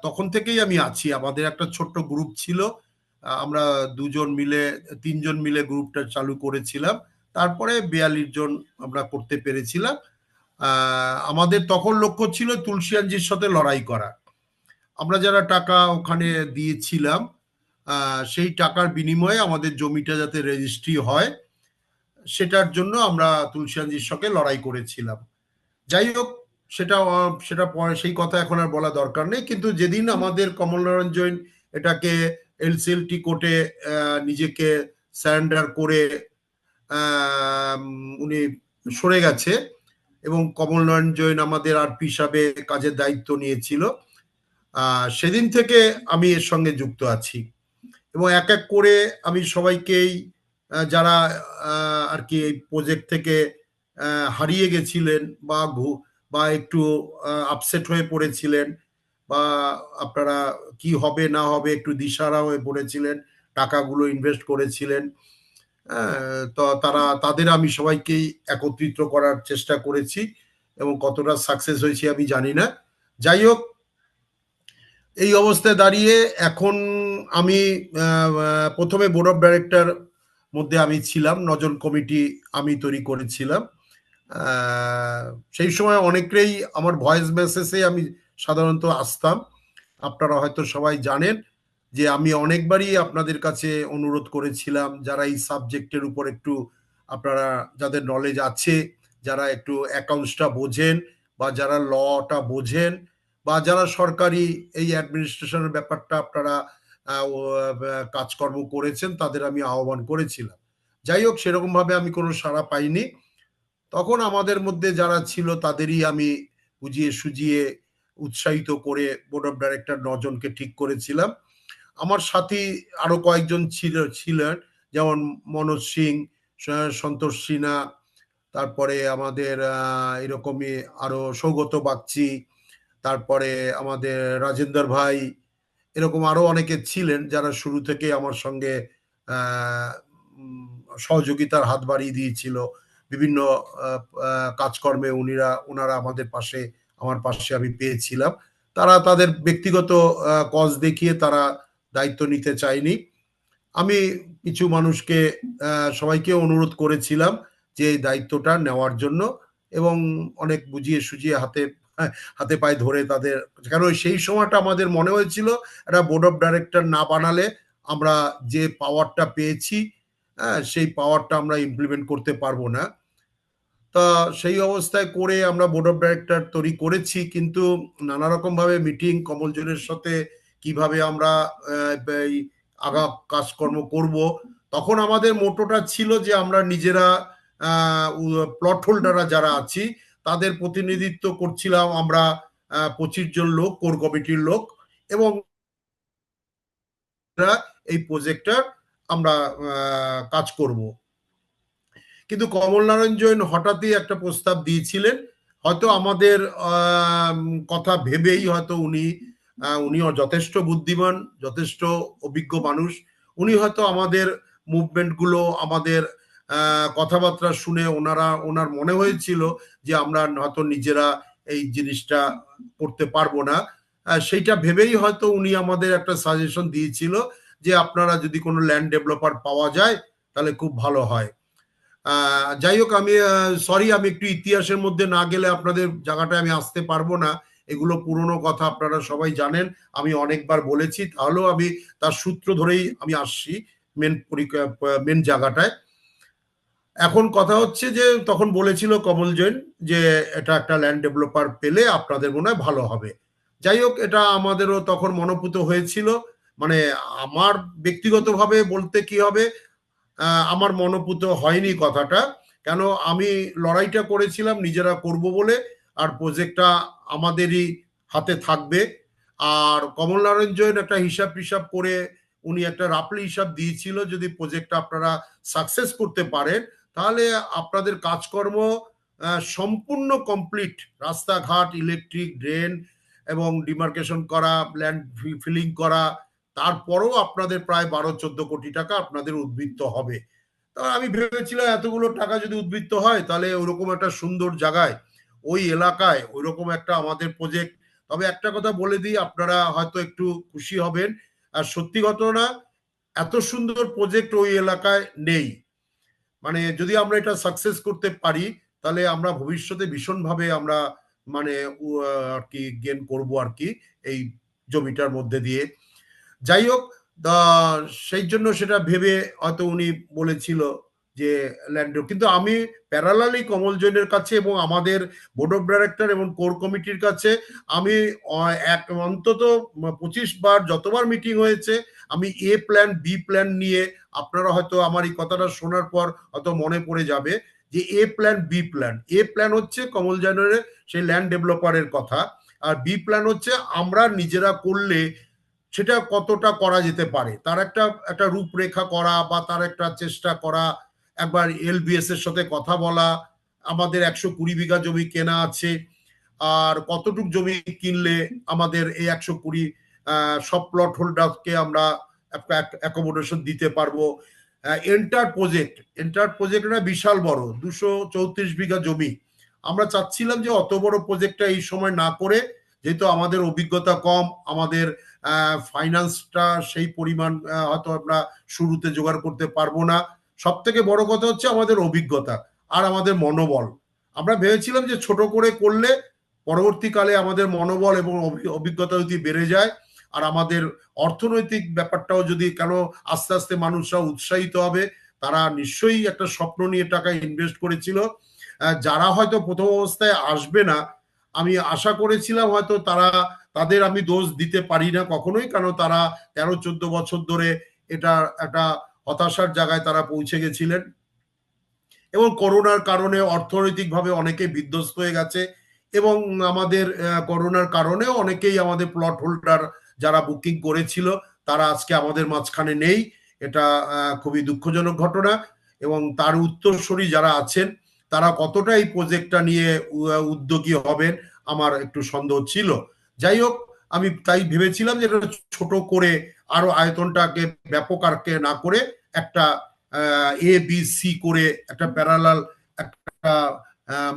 তখন থেকেই আমি আছি। আমাদের একটা ছোট্ট গ্রুপ ছিল, আমরা 3জন মিলে গ্রুপটা চালু করেছিলাম। তারপরে 42 জন আমরা করতে পেরেছিলাম। আমাদের তখন লক্ষ্য ছিল তুলসিয়ানজির সাথে লড়াই করা। আমরা যারা টাকা ওখানে দিয়েছিলাম, সেই টাকার বিনিময়ে আমাদের জমিটা যাতে রেজিস্ট্রি হয়, সেটার জন্য আমরা তুলসিয়ানজির সঙ্গে লড়াই করেছিলাম। যাই হোক, সেটা পরে, সেই কথা এখন আর বলা দরকার নেই। কিন্তু যেদিন আমাদের কমলনারায়ণ এটাকে এলসিএলটি কোর্টে নিজেকে সারেন্ডার করে উনি সরে গেছে এবং কমলনারায়ণ জৈন আমাদের আরপি হিসাবে কাজের দায়িত্ব নিয়েছিল, সেদিন থেকে আমি এর সঙ্গে যুক্ত আছি। এবং এক এক করে আমি সবাইকেই যারা আর কি এই প্রজেক্ট থেকে হারিয়ে গেছিলেন বা একটু আপসেট হয়ে পড়েছিলেন বা আপনারা কি হবে না হবে একটু দিশাহারা হয়ে পড়েছিলেন, টাকাগুলো ইনভেস্ট করেছিলেন, তো তাদের আমি সবাইকেই একত্রিত করার চেষ্টা করেছি এবং কতটা সাকসেস হয়েছে আমি জানি না। যাই হোক, এই অবস্থায় দাঁড়িয়ে এখন আমি প্রথমে বোর্ড অফ ডাইরেক্টর মধ্যে আমি ছিলাম, 9 জন কমিটি আমি তৈরি করেছিলাম। সেই সময় অনেকেই আমার ভয়েস মেসেজে আমি সাধারণত আসতাম। আপনারা হয়তো সবাই জানেন যে আমি অনেকবারই আপনাদের কাছে অনুরোধ করেছিলাম, যারা এই সাবজেক্টের উপর একটু আপনারা যাদের নলেজ আছে, যারা একটু অ্যাকাউন্টসটা বোঝেন বা যারা লটা বোঝেন বা যারা সরকারি এই অ্যাডমিনিস্ট্রেশনের ব্যাপারটা আপনারা কাজকর্ম করেছেন, তাদের আমি আহ্বান করেছিলাম। যাই হোক, সেরকম ভাবে আমি কোনো সাড়া পাইনি। তখন আমাদের মধ্যে যারা ছিল তাদেরই আমি বুঝিয়ে সুজিয়ে উৎসাহিত করে বোর্ড অফ ডাইরেক্টর 9 জনকে ঠিক করেছিলাম। আমার সাথী আরো কয়েকজন ছিলেন, যেমন মনোজ সিং, সন্তোষ সিনহা, তারপরে আমাদের এরকমই আরো সৌগত বাগচি, তারপরে আমাদের রাজেন্দর ভাই, এরকম আরো অনেকে ছিলেন যারা শুরু থেকে আমার সঙ্গে সহযোগিতার হাত বাড়িয়ে দিয়েছিল বিভিন্ন কাজকর্মে। ওনারা আমার পাশে আমি পেয়েছিলাম। তারা তাদের ব্যক্তিগত কজ দেখিয়ে তারা দায়িত্ব নিতে চায়নি। আমি কিছু মানুষকে সবাইকে অনুরোধ করেছিলাম যে এই দায়িত্বটা নেওয়ার জন্য, এবং অনেক বুঝিয়ে সুজিয়ে হাতে পায়ে ধরে তাদের, কারণ সেই সময়টা আমাদের মনে হয়েছিল একটা বোর্ড অফ ডাইরেক্টর না বানালে আমরা যে পাওয়ারটা পেয়েছি সেই পাওয়ারটা আমরা ইমপ্লিমেন্ট করতে পারবো না। তা সেই অবস্থায় করে আমরা বোর্ড অফ ডাইরেক্টর তৈরি করেছি, কিন্তু নানা রকম ভাবে মিটিং, কমলজনের সাথে কিভাবে আমরা আগা কাজকর্ম করব, তখন আমাদের মোটোটা ছিল যে আমরা নিজেরা প্লট হোল্ডাররা যারা আছি তাদের প্রতিনিধিত্ব করছিলাম আমরা 25 জন লোক, কোর কমিটির লোক, এবং এই প্রজেক্টটা আমরা কাজ করব। কিন্তু কমল নারায়ণ জৈন হঠাৎই একটা প্রস্তাব দিয়েছিলেন, হয়তো আমাদের কথা ভেবেই, হয়তো উনিও যথেষ্ট বুদ্ধিমান, যথেষ্ট অভিজ্ঞ মানুষ, উনি হয়তো আমাদের মুভমেন্টগুলো, আমাদের কথাবার্তা শুনে ওনার মনে হয়েছিল যে আমরা হয়তো নিজেরা এই জিনিসটা করতে পারবো না। সেইটা ভেবেই হয়তো উনি আমাদের একটা সাজেশন দিয়েছিল যে আপনারা যদি কোনো ল্যান্ড ডেভেলপার পাওয়া যায় তাহলে খুব ভালো হয়। যাই হোক, আমি সরি, আমি একটু ইতিহাসের মধ্যে না গেলে আপনাদের জায়গাটায় আমি আসতে পারবো না। এগুলো পুরনো কথা, আপনারা সবাই জানেন, আমি অনেকবার বলেছি, তাহলেও আমি তার সূত্র ধরেই আমি আসছি মেন জায়গাটায়। এখন কথা হচ্ছে যে তখন বলেছিল কমল জৈন যে এটা একটা ল্যান্ড ডেভেলপার পেলে আপনাদের মনে হয় ভালো হবে। যাই হোক, এটা আমাদেরও তখন মনোপুত হয়েছিল। মানে আমার ব্যক্তিগতভাবে বলতে কি হবে, আমার মনোপুত হয়নি কথাটা, কেন আমি লড়াইটা করেছিলাম নিজেরা করব বলে, আর প্রজেক্টটা আমাদেরই হাতে থাকবে। আর কমল নারায়ণ জৈন একটা হিসাব করে উনি একটা রাফলি হিসাব দিয়েছিল, যদি প্রজেক্টটা আপনারা সাকসেস করতে পারেন তাহলে আপনাদের কাজকর্ম সম্পূর্ণ কমপ্লিট, রাস্তাঘাট, ইলেকট্রিক, ড্রেন এবং ডিমার্কেশন করা, ল্যান্ড ফিলিং করা, তারপরেও আপনাদের প্রায় 12-14 কোটি টাকা আপনাদের উদ্বৃত্ত হবে। আমি ভেবেছিলাম এতগুলো টাকা যদি উদ্বৃত্ত হয় তাহলে ওইরকম একটা সুন্দর জায়গায়, ওই এলাকায় ওইরকম একটা আমাদের প্রজেক্ট। তবে একটা কথা বলে দিই, আপনারা হয়তো একটু খুশি হবেন, আর সত্যি ঘটনা, এত সুন্দর প্রজেক্ট ওই এলাকায় নেই। মানে যদি আমরা এটা সাকসেস করতে পারি তাহলে আমরা ভবিষ্যতে ভীষণভাবে আমরা মানে আর কি গেন করবো আর কি এই জমিটার মধ্যে দিয়ে। যাই হোক, সেই জন্য সেটা ভেবে হয়তো উনি বলেছিল যে ল্যান্ড, কিন্তু আমি প্যারালালি কমল জৈনের কাছে এবং আমাদের বোর্ড অফ ডাইরেক্টর এবং কোর কমিটির কাছে আমি অন্তত 25 বার, যতবার মিটিং হয়েছে, আমি এ প্ল্যান, বি প্ল্যান নিয়ে, আপনারা হয়তো আমার এই কথাটা শোনার পর হয়তো মনে পড়ে যাবে যে এ প্ল্যান, বি প্ল্যান। এ প্ল্যান হচ্ছে কমল জৈনের সেই ল্যান্ড ডেভেলপারের কথা, আর বি প্ল্যান হচ্ছে আমরা নিজেরা করলে সেটা কতটা করা যেতে পারে, তার একটা রূপরেখা করা বা তার একটা চেষ্টা করা, একবার এলবিএস এর সাথে কথা বলা, আমাদের 120 বিঘা জমি কেনা আছে, আর কতটুক জমি কিনলে আমাদের এই 120 সব প্লট হোল্ডারকে আমরা অ্যাকোমোডেশন দিতে পারবো। এন্টার প্রজেক্টটা বিশাল বড়, 234 বিঘা জমি। আমরা চাচ্ছিলাম যে অত বড় প্রজেক্টটা এই সময় না করে, যেহেতু আমাদের অভিজ্ঞতা কম, আমাদের ফাইন্যান্সটা সেই পরিমাণ হয়তো আমরা শুরুতে জোগাড় করতে পারবো না। সব থেকে বড় কথা হচ্ছে আমাদের অভিজ্ঞতা আর আমাদের মনোবল। আমরা ভেবেছিলাম যে ছোট করে করলে পরবর্তীকালে আমাদের মনোবল এবং অভিজ্ঞতা যদি বেড়ে যায়, আর আমাদের অর্থনৈতিক ব্যাপারটাও যদি, কেন আস্তে আস্তে মানুষরা উৎসাহিত হবে, তারা নিশ্চয়ই একটা স্বপ্ন নিয়ে টাকা ইনভেস্ট করেছিল। যারা হয়তো প্রথম অবস্থায় আসবে না, আমি আশা করেছিলাম হয়তো তাদের আমি দোষ দিতে পারি না কখনোই, কারণ তারা 13-14 বছর ধরে এটা একটা হতাশার জায়গায় তারা পৌঁছে গেছিলেন, এবং করোনার কারণে অর্থনৈতিকভাবে অনেকে বিধ্বস্ত হয়ে গেছে, এবং আমাদের করোনার কারণেও অনেকেই আমাদের প্লট হোল্ডার যারা বুকিং করেছিল তারা আজকে আমাদের মাঝখানে নেই। এটা খুবই দুঃখজনক ঘটনা, এবং তার উত্তরসূরি যারা আছেন তারা কতটা এই প্রজেক্টটা নিয়ে উদ্যোগী হবেন আমার একটু সন্দেহ ছিল। যাই হোক, আমি তাই ভেবেছিলাম যে এটা ছোট করে আরো আয়তনটাকে ব্যাপক আকারে না করে একটা ABC করে একটা প্যারালাল, একটা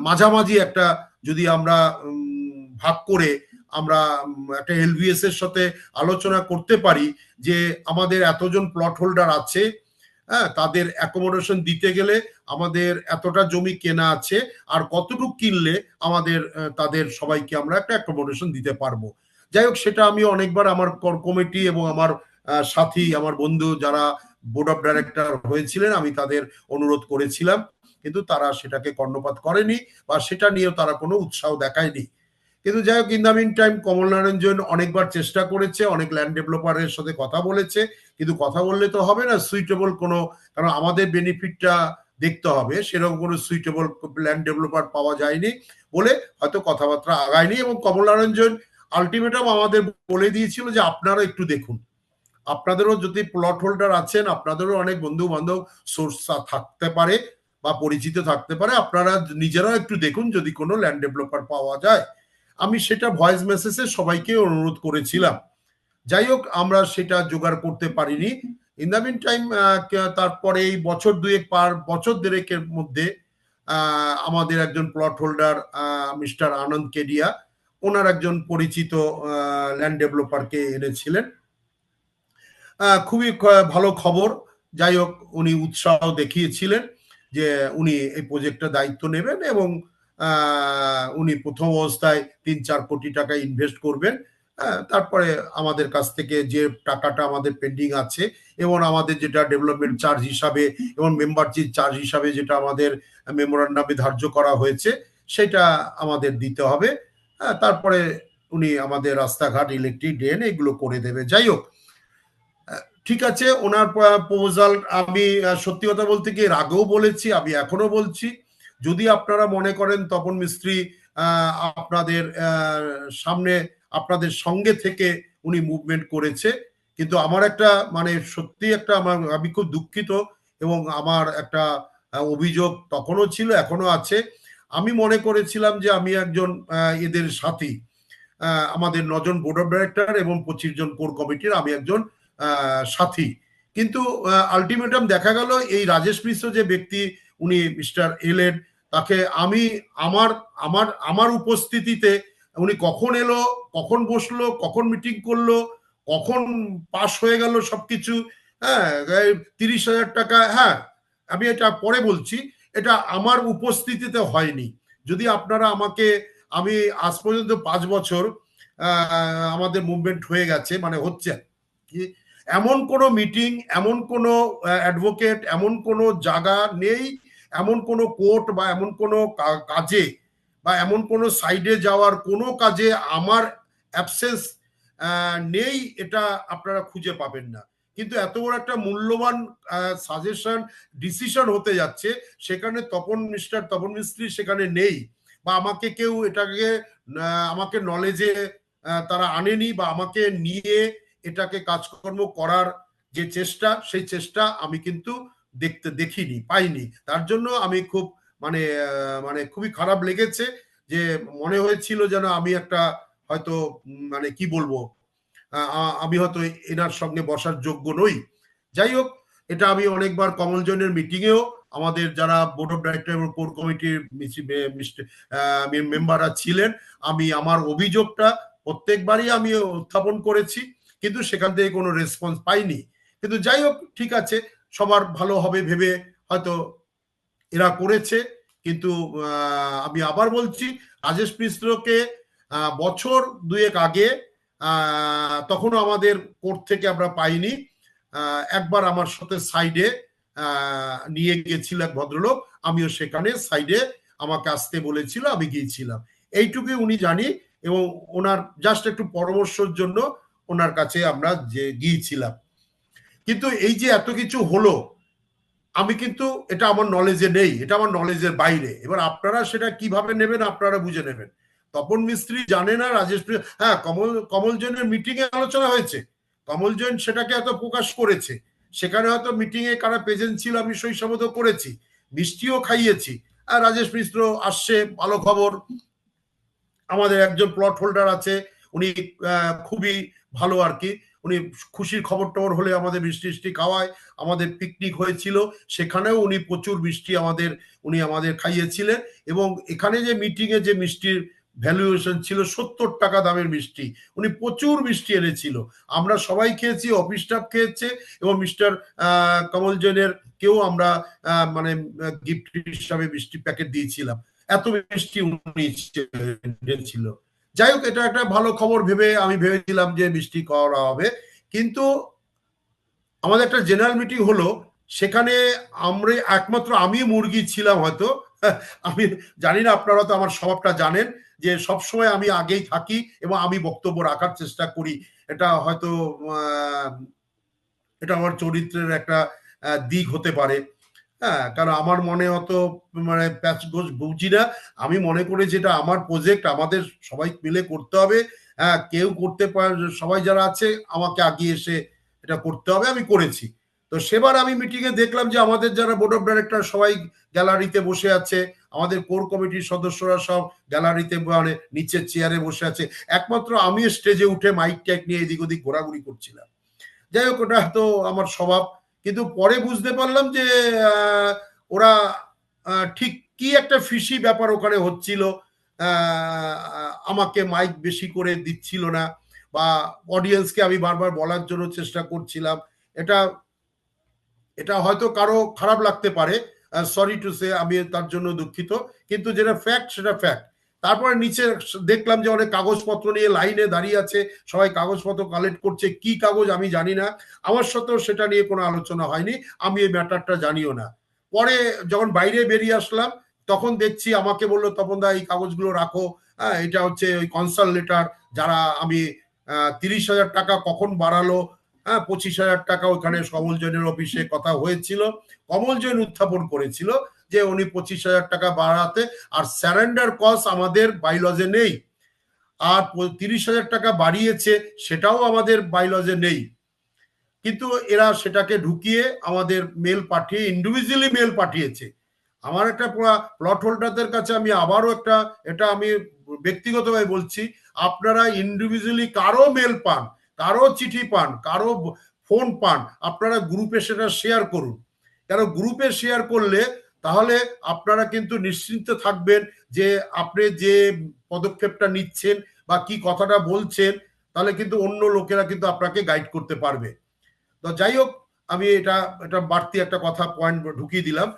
মাঝামাঝি একটা যদি আমরা ভাগ করে আমরা একটা এলবিএস এর সাথে আলোচনা করতে পারি যে আমাদের এতজন প্লট হোল্ডার আছে, হ্যাঁ, তাদের অ্যাকোমোডেশন দিতে গেলে আমাদের এতটা জমি কেনা আছে, আর কতটুকু কিনলে আমাদের তাদের সবাইকে আমরা একটা অ্যাকোমোডেশন দিতে পারবো। যাই হোক, সেটা আমি অনেকবার আমার কমিটি এবং আমার সাথী, আমার বন্ধু যারা বোর্ড অফ ডাইরেক্টর হয়েছিলেন, আমি তাদের অনুরোধ করেছিলাম, কিন্তু তারা সেটাকে কর্ণপাত করেনি বা সেটা নিয়েও তারা কোনো উৎসাহ দেখায়নি। কিন্তু যাই হোক, in the mean time Kamalnarayan অনেকবার চেষ্টা করেছে, অনেক ল্যান্ড ডেভেলপারের সাথে কথা বলেছে, কিন্তু কথা বললে তো হবে না, সুইটেবল কোনো, কারণ আমাদের বেনিফিটটা দেখতে হবে, সেরকম কোনো সুইটেবল ল্যান্ড ডেভেলপার পাওয়া যায়নি বলে হয়তো কথাবার্তা আগায়নি। এবং কমলনারায়ণ আলটিমেটাম আমাদের বলে দিয়েছিল যে আপনারা একটু দেখুন, আপনাদেরও যদি প্লট হোল্ডার আছেন, আপনাদেরও অনেক বন্ধু বান্ধব সোর্স থাকতে পারে বা পরিচিত থাকতে পারে, আপনারা নিজেরাও একটু দেখুন যদি কোনো ল্যান্ড ডেভেলপার পাওয়া যায়। আমি সেটা ভয়েস মেসেজে সবাইকে অনুরোধ করেছিলাম। যাই হোক, আমরা সেটা জোগাড় করতে পারিনি। ইন দ্য মিন টাইম তারপরে এই বছর দেড়েকের মধ্যে আমাদের একজন প্লট হোল্ডার মিস্টার আনন্দ কেডিয়া, ওনার একজন পরিচিত ল্যান্ড ডেভেলপারকে এনেছিলেন। খুবই ভালো খবর। যাই হোক, উনি উৎসাহ দেখিয়েছিলেন যে উনি এই প্রজেক্টটা দায়িত্ব নেবেন, এবং উনি প্রথম অবস্থায় 3-4 কোটি টাকা ইনভেস্ট করবেন। তারপরে আমাদের কাছ থেকে যে টাকাটা আমাদের পেন্ডিং আছে, এবং আমাদের যেটা ডেভেলপমেন্ট চার্জ হিসাবে এবং মেম্বারশিপ চার্জ হিসাবে যেটা আমাদের মেমোরান্ডামে ধার্য করা হয়েছে, সেটা আমাদের দিতে হবে। তারপরে উনি আমাদের রাস্তাঘাট, ইলেকট্রিক, ড্রেন এগুলো করে দেবে। যাই হোক, ঠিক আছে, ওনার প্রপোজাল আমি সত্যি কথা বলতে কি এর আগেও বলেছি, আমি এখনো বলছি, যদি আপনারা মনে করেন তপন মিস্ত্রি আপনাদের সামনে, আপনাদের সঙ্গে থেকে উনি মুভমেন্ট করেছে, কিন্তু আমার একটা মানে সত্যি একটা আমি খুব দুঃখিত, এবং আমার একটা অভিযোগ তখনও ছিল, এখনো আছে। আমি মনে করেছিলাম যে আমি একজন এদের সাথী, আমাদের 9 জন বোর্ড অফ ডাইরেক্টর এবং 25 জন কোর কমিটির আমি একজন সাথী, কিন্তু আলটিমেটাম দেখা গেল এই রাজেশ মিশ্র যে ব্যক্তি, উনি মিস্টার এলেন, তাকে আমি আমার উপস্থিতিতে উনি কখন এলো, কখন বসলো, কখন মিটিং করলো, কখন পাস হয়ে গেল সবকিছু, হ্যাঁ, 30,000 টাকা, হ্যাঁ আমি এটা পরে বলছি, এটা আমার উপস্থিতিতে হয়নি। যদি আপনারা আমি আজ পর্যন্ত 5 বছর আমাদের মুভমেন্ট হয়ে গেছে, মানে হচ্ছে কি, এমন কোনো মিটিং, এমন কোনো অ্যাডভোকেট, এমন কোনো জায়গা নেই, এমন কোনো কোর্ট বা এমন কোনো কাজে বা এমন কোনো সাইডে যাওয়ার কোনো কাজে আমার অ্যাবসেন্স নেই, এটা আপনারা খুঁজে পাবেন না। কিন্তু এত বড় একটা মূল্যবান সাজেশন, ডিসিশন হতে যাচ্ছে, সেখানে মিস্টার তপন মিস্ত্রি সেখানে নেই, বা আমাকে কেউ এটাকে আমাকে নলেজে তারা আনেনি, বা আমাকে নিয়ে এটাকে কাজকর্ম করার যে চেষ্টা, সেই চেষ্টা আমি কিন্তু দেখিনি, পাইনি। তার জন্য আমি খুব মানে খুবই খারাপ লেগেছে, যে মনে হয়েছিল যেন আমি একটা হয়তো মানে কি বলবো, আমি হয়তো এনার সঙ্গে বসার যোগ্য নই। যাই হোক, এটা আমি অনেকবার কমল জৈনের মিটিংয়েও আমাদের যারা বোর্ড অফ ডাইরেক্টর এবং কোর কমিটির মেম্বাররা ছিলেন, আমি আমার অভিযোগটা প্রত্যেকবারই আমি উত্থাপন করেছি, কিন্তু সেখান থেকে কোনো রেসপন্স পাইনি। কিন্তু যাই হোক, ঠিক আছে, সবার ভালো হবে ভেবে হয়তো এরা করেছে। কিন্তু আমি আবার বলছি, রাজেশ মিশ্রকে বছর 2 আগে তখনও আমাদের কোর্ট থেকে আমরা পাইনি, একবার আমার সাথে সাইডে নিয়ে গিয়েছিল এক ভদ্রলোক, আমিও সেখানে সাইডে আমাকে আসতে বলেছিল, আমি গিয়েছিলাম, এইটুকুই উনি জানি। এবং ওনার জাস্ট একটু পরামর্শের জন্য ওনার কাছে আমরা যে গিয়েছিলাম। কিন্তু এই যে এত কিছু হলো, আমি কিন্তু এটা আমার নলেজে নেই, এটা আমার নলেজের বাইরে। এবার আপনারা সেটা কিভাবে নেবেন আপনারা বুঝে নেবেন। তপন মিস্ত্রি জানে না, রাজেশ, হ্যাঁ, কমল জৈনের মিটিং এ আলোচনা হয়েছে, কমল জৈন সেটাকে এত প্রকাশ করেছে, সেখানে হয়তো মিটিং এ কারা প্রেজেন্ট ছিল আমি শৈশবত করেছি, মিষ্টিও খাইয়েছি। আর রাজেশ মিশ্র আসছে, ভালো খবর। আমাদের একজন প্লট হোল্ডার আছে, উনি খুবই ভালো আর কি, উনি খুশির খবর টবর হলে আমাদের মিষ্টি খাওয়ায়। আমাদের পিকনিক হয়েছিল, সেখানেও উনি প্রচুর মিষ্টি উনি আমাদের খাইয়েছিলেন। এবং এখানে যে মিটিং এ যে মিষ্টির ভ্যালুয়েশন ছিল 70 টাকা দামের মিষ্টি, উনি প্রচুর মিষ্টি এনেছিল, আমরা সবাই খেয়েছি, অফিস স্টাফ খেয়েছে, এবং মিস্টার কমল জৈনের কেউ আমরা মানে গিফট হিসাবে মিষ্টি প্যাকেট দিয়েছিলাম, এত মিষ্টি উনি ছিল। যাই হোক, এটা একটা ভালো খবর ভেবে আমি ভেবেছিলাম যে মিষ্টি করা হবে। কিন্তু আমাদের একটা জেনারেল মিটিং হলো, সেখানে আমরা একমাত্র আমি মুরগি ছিলাম হয়তো, আমি জানি না, আপনারা তো আমার স্বভাবটা জানেন যে সবসময় আমি আগেই থাকি এবং আমি বক্তব্য রাখার চেষ্টা করি। এটা হয়তো এটা আমার চরিত্রের একটা দিক হতে পারে, হ্যাঁ, কারণ আমার মনে হতো মানে প্যাচগোছ বুঝি না, আমি মনে করি যেটা আমার প্রজেক্ট, আমাদের সবাই মিলে করতে হবে, হ্যাঁ, কেউ করতে পারে, সবাই যারা আছে আমাকে আগিয়ে এসে এটা করতে হবে, আমি করেছি। তো সেবার আমি মিটিং এ দেখলাম যে আমাদের যারা বোর্ড অফ ডাইরেক্টর সবাই গ্যালারিতে বসে আছে, আমাদের কোর কমিটির সদস্যরা সব গ্যালারিতে মানে নিচের চেয়ারে বসে আছে, একমাত্র আমি স্টেজে উঠে মাইক ট্যাক নিয়ে এদিক ওদিক ঘোরাঘুরি করছিলাম। যাই হোক, ওটা তো আমার স্বভাব। কিন্তু পরে বুঝতে পারলাম যে ওরা ঠিক কি একটা ফিশি ব্যাপার ওখানে হচ্ছিল, আমাকে মাইক বেশি করে দিচ্ছিল না, বা অডিয়েন্সকে আমি বারবার বলার জন্য চেষ্টা করছিলাম। এটা হয়তো কারো খারাপ লাগতে পারে, সরি টু সে, আমি তার জন্য দুঃখিত, কিন্তু যেটা ফ্যাক্ট সেটা ফ্যাক্ট। তারপরে নিচে দেখলাম যে অনেক কাগজপত্র নিয়ে লাইনে দাঁড়িয়ে আছে, সবাই কাগজপত্র কালেক্ট করছে, কি কাগজ আমি জানি না, আমার সাথেও সেটা নিয়ে কোনো আলোচনা হয়নি, আমি এই ম্যাটারটা জানিও না। পরে যখন বাইরে বেরিয়ে আসলাম, তখন দেখছি আমাকে বললো, তপন দা এই কাগজগুলো রাখো, হ্যাঁ, এটা হচ্ছে ওই কনসাল লেটার, যারা আমি 30,000 টাকা কখন বাড়ালো, হ্যাঁ, 25,000 টাকা ওখানে কমল জৈনের অফিসে কথা হয়েছিল, কমল জৈন উত্থাপন করেছিল যে উনি 25,000 টাকা বাড়াতে, আর স্যারেন্ডার কস্ট আমাদের বাইলজে নেই, আর 30,000 টাকা বাড়িয়েছে সেটাও আমাদের বাইলজে নেই। কিন্তু এরা সেটাকে ঢুকিয়ে আমাদের মেল পাঠিয়ে, ইন্ডিভিজুয়ালি মেল পাঠিয়েছে। আমার একটা প্লট হোল্ডারদের কাছে আমি আবারও এটা আমি ব্যক্তিগতভাবে বলছি, আপনারা ইন্ডিভিজুয়ালি কারো মেল পান, কারো চিঠি পান, কারো ফোন পান, আপনারা গ্রুপে সেটা শেয়ার করুন। কারণ গ্রুপে শেয়ার করলে তাহলে আপনারা কিন্তু নিশ্চিন্ত থাকবেন যে আপনি যে পদক্ষেপটা নিচ্ছেন বা কি কথাটা বলছেন, তাহলে কিন্তু অন্য লোকেরা কিন্তু আপনাকে গাইড করতে পারবে। তো যাই হোক, আমি এটা বাড়তি একটা কথা পয়েন্ট ঢুকিয়ে দিলাম।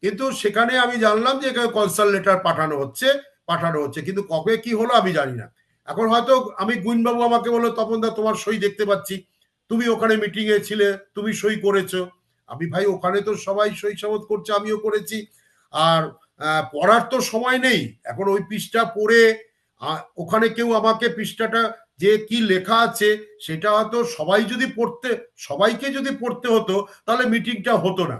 কিন্তু সেখানে আমি জানলাম যে এখানে কনসাল লেটার পাঠানো হচ্ছে, কিন্তু কবে কি হলো আমি জানি না। এখন হয়তো আমি গুইনবাবু আমাকে বললো, তপন দা তোমার সই দেখতে পাচ্ছি, তুমি ওখানে মিটিং এ ছিলে, তুমি সই করেছো। আমি ভাই, ওখানে তো সবাই সই সাবত করছে, আমিও করেছি, আর পড়ার তো সময় নেই এখন ওই পৃষ্ঠা পড়ে, ওখানে কেউ আমাকে পৃষ্ঠাটা যে কি লেখা আছে সেটা হয়তো সবাইকে যদি পড়তে হতো তাহলে মিটিংটা হতো না।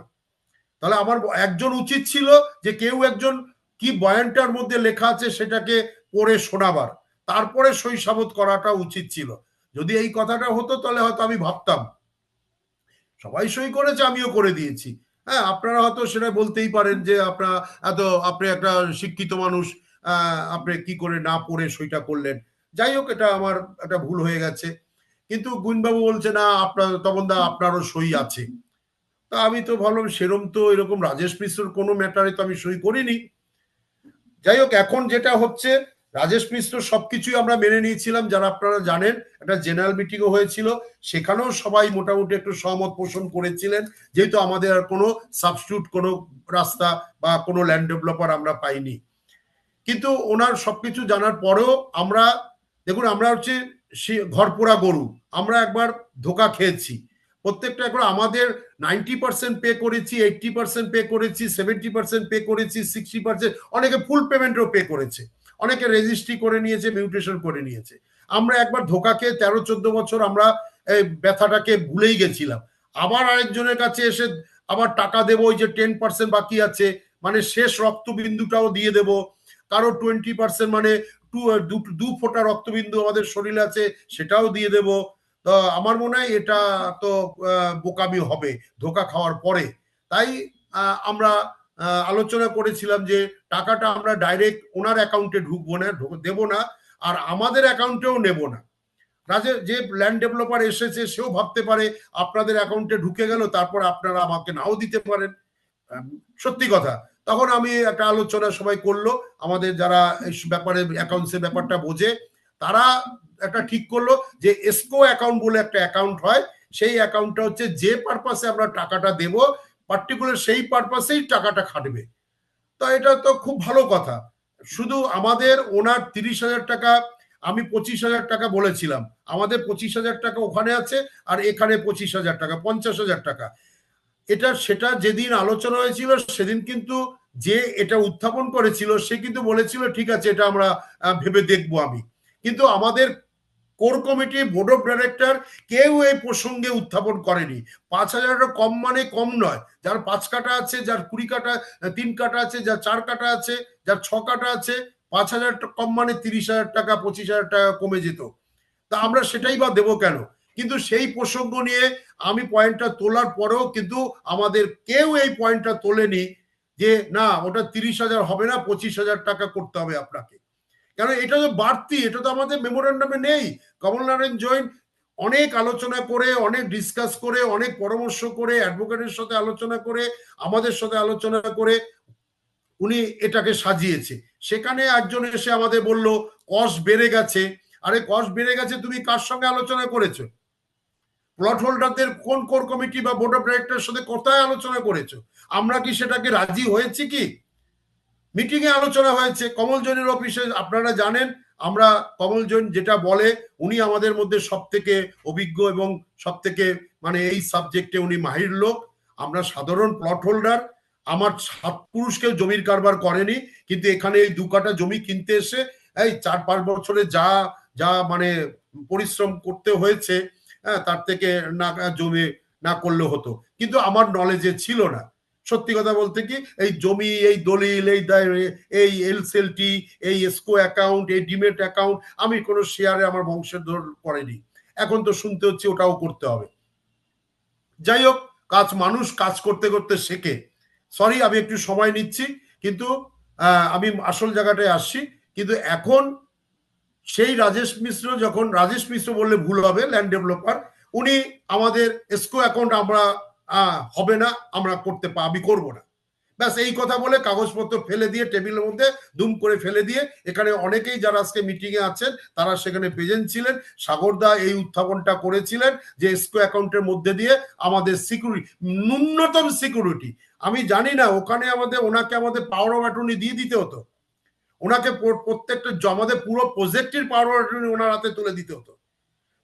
তাহলে আমার একজন উচিত ছিল যে কেউ একজন কি বয়ানটার মধ্যে লেখা আছে সেটাকে পড়ে শোনাবার, তারপরে সই সাবত করাটা উচিত ছিল। যদি এই কথাটা হতো তাহলে হয়তো আমি ভাবতাম সবাই সই করেছে, আমিও করে দিয়েছি। হ্যাঁ, আপনারা হয়তো সেটা বলতেই পারেন যে আপনি একটা শিক্ষিত মানুষ, আপনি কি করে না পড়ে সইটা করলেন। যাই হোক, এটা আমার একটা ভুল হয়ে গেছে। কিন্তু গুইনবাবু বলছে না, তপনদা আপনারও সই আছে। তা আমি তো ভাবলাম সেরম তো এরকম রাজেশ মিশ্রর কোনো ম্যাটারে তো আমি সই করিনি। যাই হোক, এখন যেটা হচ্ছে, রাজেশ মিশ্র সবকিছুই আমরা মেনে নিয়েছিলাম, যারা আপনারা জানেন একটা জেনারেল মিটিংও হয়েছিল, সেখানেও সবাই মোটামুটি একটু সহমত পোষণ করেছিলেন, যেহেতু আমাদের আর কোনো সাবস্টিটিউট কোনো রাস্তা বা কোনো ল্যান্ড ডেভেলপার আমরা পাইনি। কিন্তু ওনার সবকিছু জানার পরেও আমরা দেখুন, আমরা হচ্ছে ঘরপোড়া গরু, আমরা একবার ধোকা খেয়েছি। প্রত্যেকটা একবার আমাদের 90% পে করেছি, 80% পে করেছি, 70% পে করেছি, 60%, অনেকে ফুল পেমেন্টও পে করেছে, অনেকে রেজিস্ট্রি করে নিয়েছে, মিউটেশন করে নিয়েছে। আমরা একবার ধোকা খেয়ে 13-14 বছর আমরা এই ব্যথাটাকে ভুলেই গেছিলাম। আবার আরেকজনের কাছে এসে আবার টাকা দেবো, ওই যে 10% বাকি আছে, মানে শেষ রক্তবিন্দুটাও দিয়ে দেবো, কারো 20% মানে দু ফোঁটা রক্তবিন্দু আমাদের শরীরে আছে সেটাও দিয়ে দেব। তো আমার মনে হয় এটা তো বোকামি হবে ধোকা খাওয়ার পরে। তাই আমরা আলোচনা করেছিলাম যে টাকাটা আমরা ডাইরেক্ট ওনার অ্যাকাউন্টে ঢুকবো না, দেব না, আর আমাদের অ্যাকাউন্টেও নেব না। যে ল্যান্ড ডেভেলপার এসেছে সেও ভাবতে পারে আপনাদের অ্যাকাউন্টে ঢুকে গেল, তারপর আপনারা আমাকে নাও দিতে পারেন। সত্যি কথা, তখন আমি একটা আলোচনা সবাই করলো, আমাদের যারা এই ব্যাপারে অ্যাকাউন্টসের ব্যাপারটা বোঝে, তারা একটা ঠিক করলো যে এসকো অ্যাকাউন্ট বলে একটা অ্যাকাউন্ট হয়, সেই অ্যাকাউন্টটা হচ্ছে যে পারপাসে আমরা টাকাটা দেব, পার্টিকুলার সেই পারপাসেই টাকাটা খাটবে। তো এটা তো খুব ভালো কথা। শুধু আমাদের ওনার 30,000 টাকা, আমি 25,000 টাকা বলেছিলাম, আমাদের 25,000 টাকা ওখানে আছে, আর এখানে 25,000 টাকা, 50,000 টাকা। সেটা যেদিন আলোচনা হয়েছিল সেদিন কিন্তু যে এটা উত্থাপন করেছিল সে কিন্তু বলেছিল ঠিক আছে, এটা আমরা ভেবে দেখবো আমি। কিন্তু আমাদের core committee, board of director কেউ এই প্রসঙ্গে উত্থাপন করেনি। 5,000 কম মানে কম নয়, যার 5 কাটা আছে, যার 20 কাটা 3 কাটা আছে, যার 4 কাটা আছে, যার 6 কাটা আছে, 5,000 কম মানে 30,000 টাকা 25,000 টাকা কমে যেত। তা আমরা সেটাই বা দেবো কেন? কিন্তু সেই প্রসঙ্গ নিয়ে আমি পয়েন্টটা তোলার পরেও কিন্তু আমাদের কেউ এই পয়েন্টটা তোলেনি যে না ওটা 30,000 হবে না, 25,000 টাকা করতে হবে আপনাকে। কারণ এটা তো বাড়তি, এটা তো আমাদের মেমোরেন্ডামে নেই। কমলনারায়ণ জৈন অনেক আলোচনা করে, অনেক ডিসকাস করে, অনেক পরামর্শ করে, অ্যাডভোকেটের সাথে আলোচনা করে, আমাদের সাথে আলোচনা করে উনি এটাকে সাজিয়েছে। সেখানে একজন এসে আমাদের বলল কস্ট বেড়ে গেছে। আরে কস্ট বেড়ে গেছে, তুমি কার সঙ্গে আলোচনা করেছো? প্লট হোল্ডারদের কোন কোর কমিটি বা বোর্ড অফ ডাইরেক্টরের সাথে কোথায় আলোচনা করেছো? আমরা কি সেটাকে রাজি হয়েছি? কি মিটিং এ আলোচনা হয়েছে কমল জৈনের অফিসে? আপনারা জানেন আমরা কমল জৈন যেটা বলে, উনি আমাদের মধ্যে সব থেকে অভিজ্ঞ এবং সব থেকে মানে এই সাবজেক্টে উনি মাহির লোক। আমরা সাধারণ প্লট হোল্ডার, আমার 7 পুরুষ কেউ জমির কারবার করেনি, কিন্তু এখানে এই 2 কাঠা জমি কিনতে এসে এই 4-5 বছরে যা যা মানে পরিশ্রম করতে হয়েছে, তার থেকে না জমি না করলে হতো, কিন্তু আমার নলেজে ছিল না। সত্যি কথা বলতে কি, এই জমি, এই দলিল, এই এলসেলটি, এই এসকো অ্যাকাউন্ট, এই ডিমেট অ্যাকাউন্ট আমি কোনো শেয়ারে আমার বংশের ধর করেনি। এখন তো শুনতে হচ্ছে ওটাও করতে হবে। যাই হোক, মানুষ কাজ করতে করতে শেখে। সরি আমি একটু সময় নিচ্ছি, কিন্তু আমি আসল জায়গাটায় আসছি। কিন্তু এখন সেই রাজেশ মিশ্র, যখন রাজেশ মিশ্র বললে ভুল হবে, ল্যান্ড ডেভেলপার, উনি আমাদের এসকো অ্যাকাউন্ট আমরা হবে না, আমরা আমি করব না, ব্যাস এই কথা বলে কাগজপত্র ফেলে দিয়ে টেবিলের মধ্যে দুম করে ফেলে দিয়ে, এখানে অনেকেই যারা আজকে মিটিং এ আছেন তারা সেখানে প্রেজেন্ট ছিলেন। সাগরদা এই উত্থাপনটা করেছিলেন যে এসকো অ্যাকাউন্টের মধ্যে দিয়ে আমাদের সিকিউরিটি, ন্যূনতম সিকিউরিটি, আমি জানি না ওখানে ওনাকে আমাদের পাওয়ার অফ অ্যাটর্নি দিয়ে দিতে হতো, ওনাকে প্রত্যেকটা আমাদের পুরো প্রজেক্টের পাওয়ার অফ অ্যাটর্নি ওনার হাতে তুলে দিতে হতো।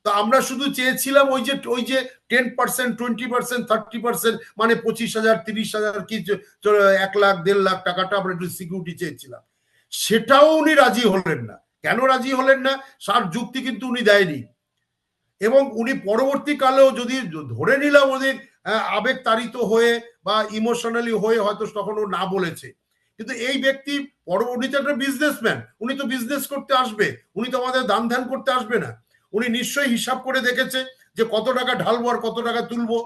তো আমরা শুধু চেয়েছিলাম ওই যে 10%, 20%, 30% মানে 25,000, 30,000 কি 1 লাখ 1.5 লাখ টাকাটা আমরা একটু সিকিউরিটি চেয়েছিলাম। সেটাও উনি রাজি হলেন না। কেন রাজি হলেন না? সার যুক্তি কিন্তু উনি দেয়নি। এবং উনি পরবর্তীকালেও যদি ধরে নিলাম ওদের আবেগ তাড়িত হয়ে বা ইমোশনালি হয়ে হয়তো তখন ও না বলেছে, কিন্তু এই ব্যক্তি উনি তো একটা বিজনেসম্যান, উনি তো বিজনেস করতে আসবে, উনি তো আমাদের দান ধ্যান করতে আসবে না। উনি নিশ্চয়ই হিসাব করে দেখেছে যে কত টাকা ঢালবো আর কত টাকা তুলবো।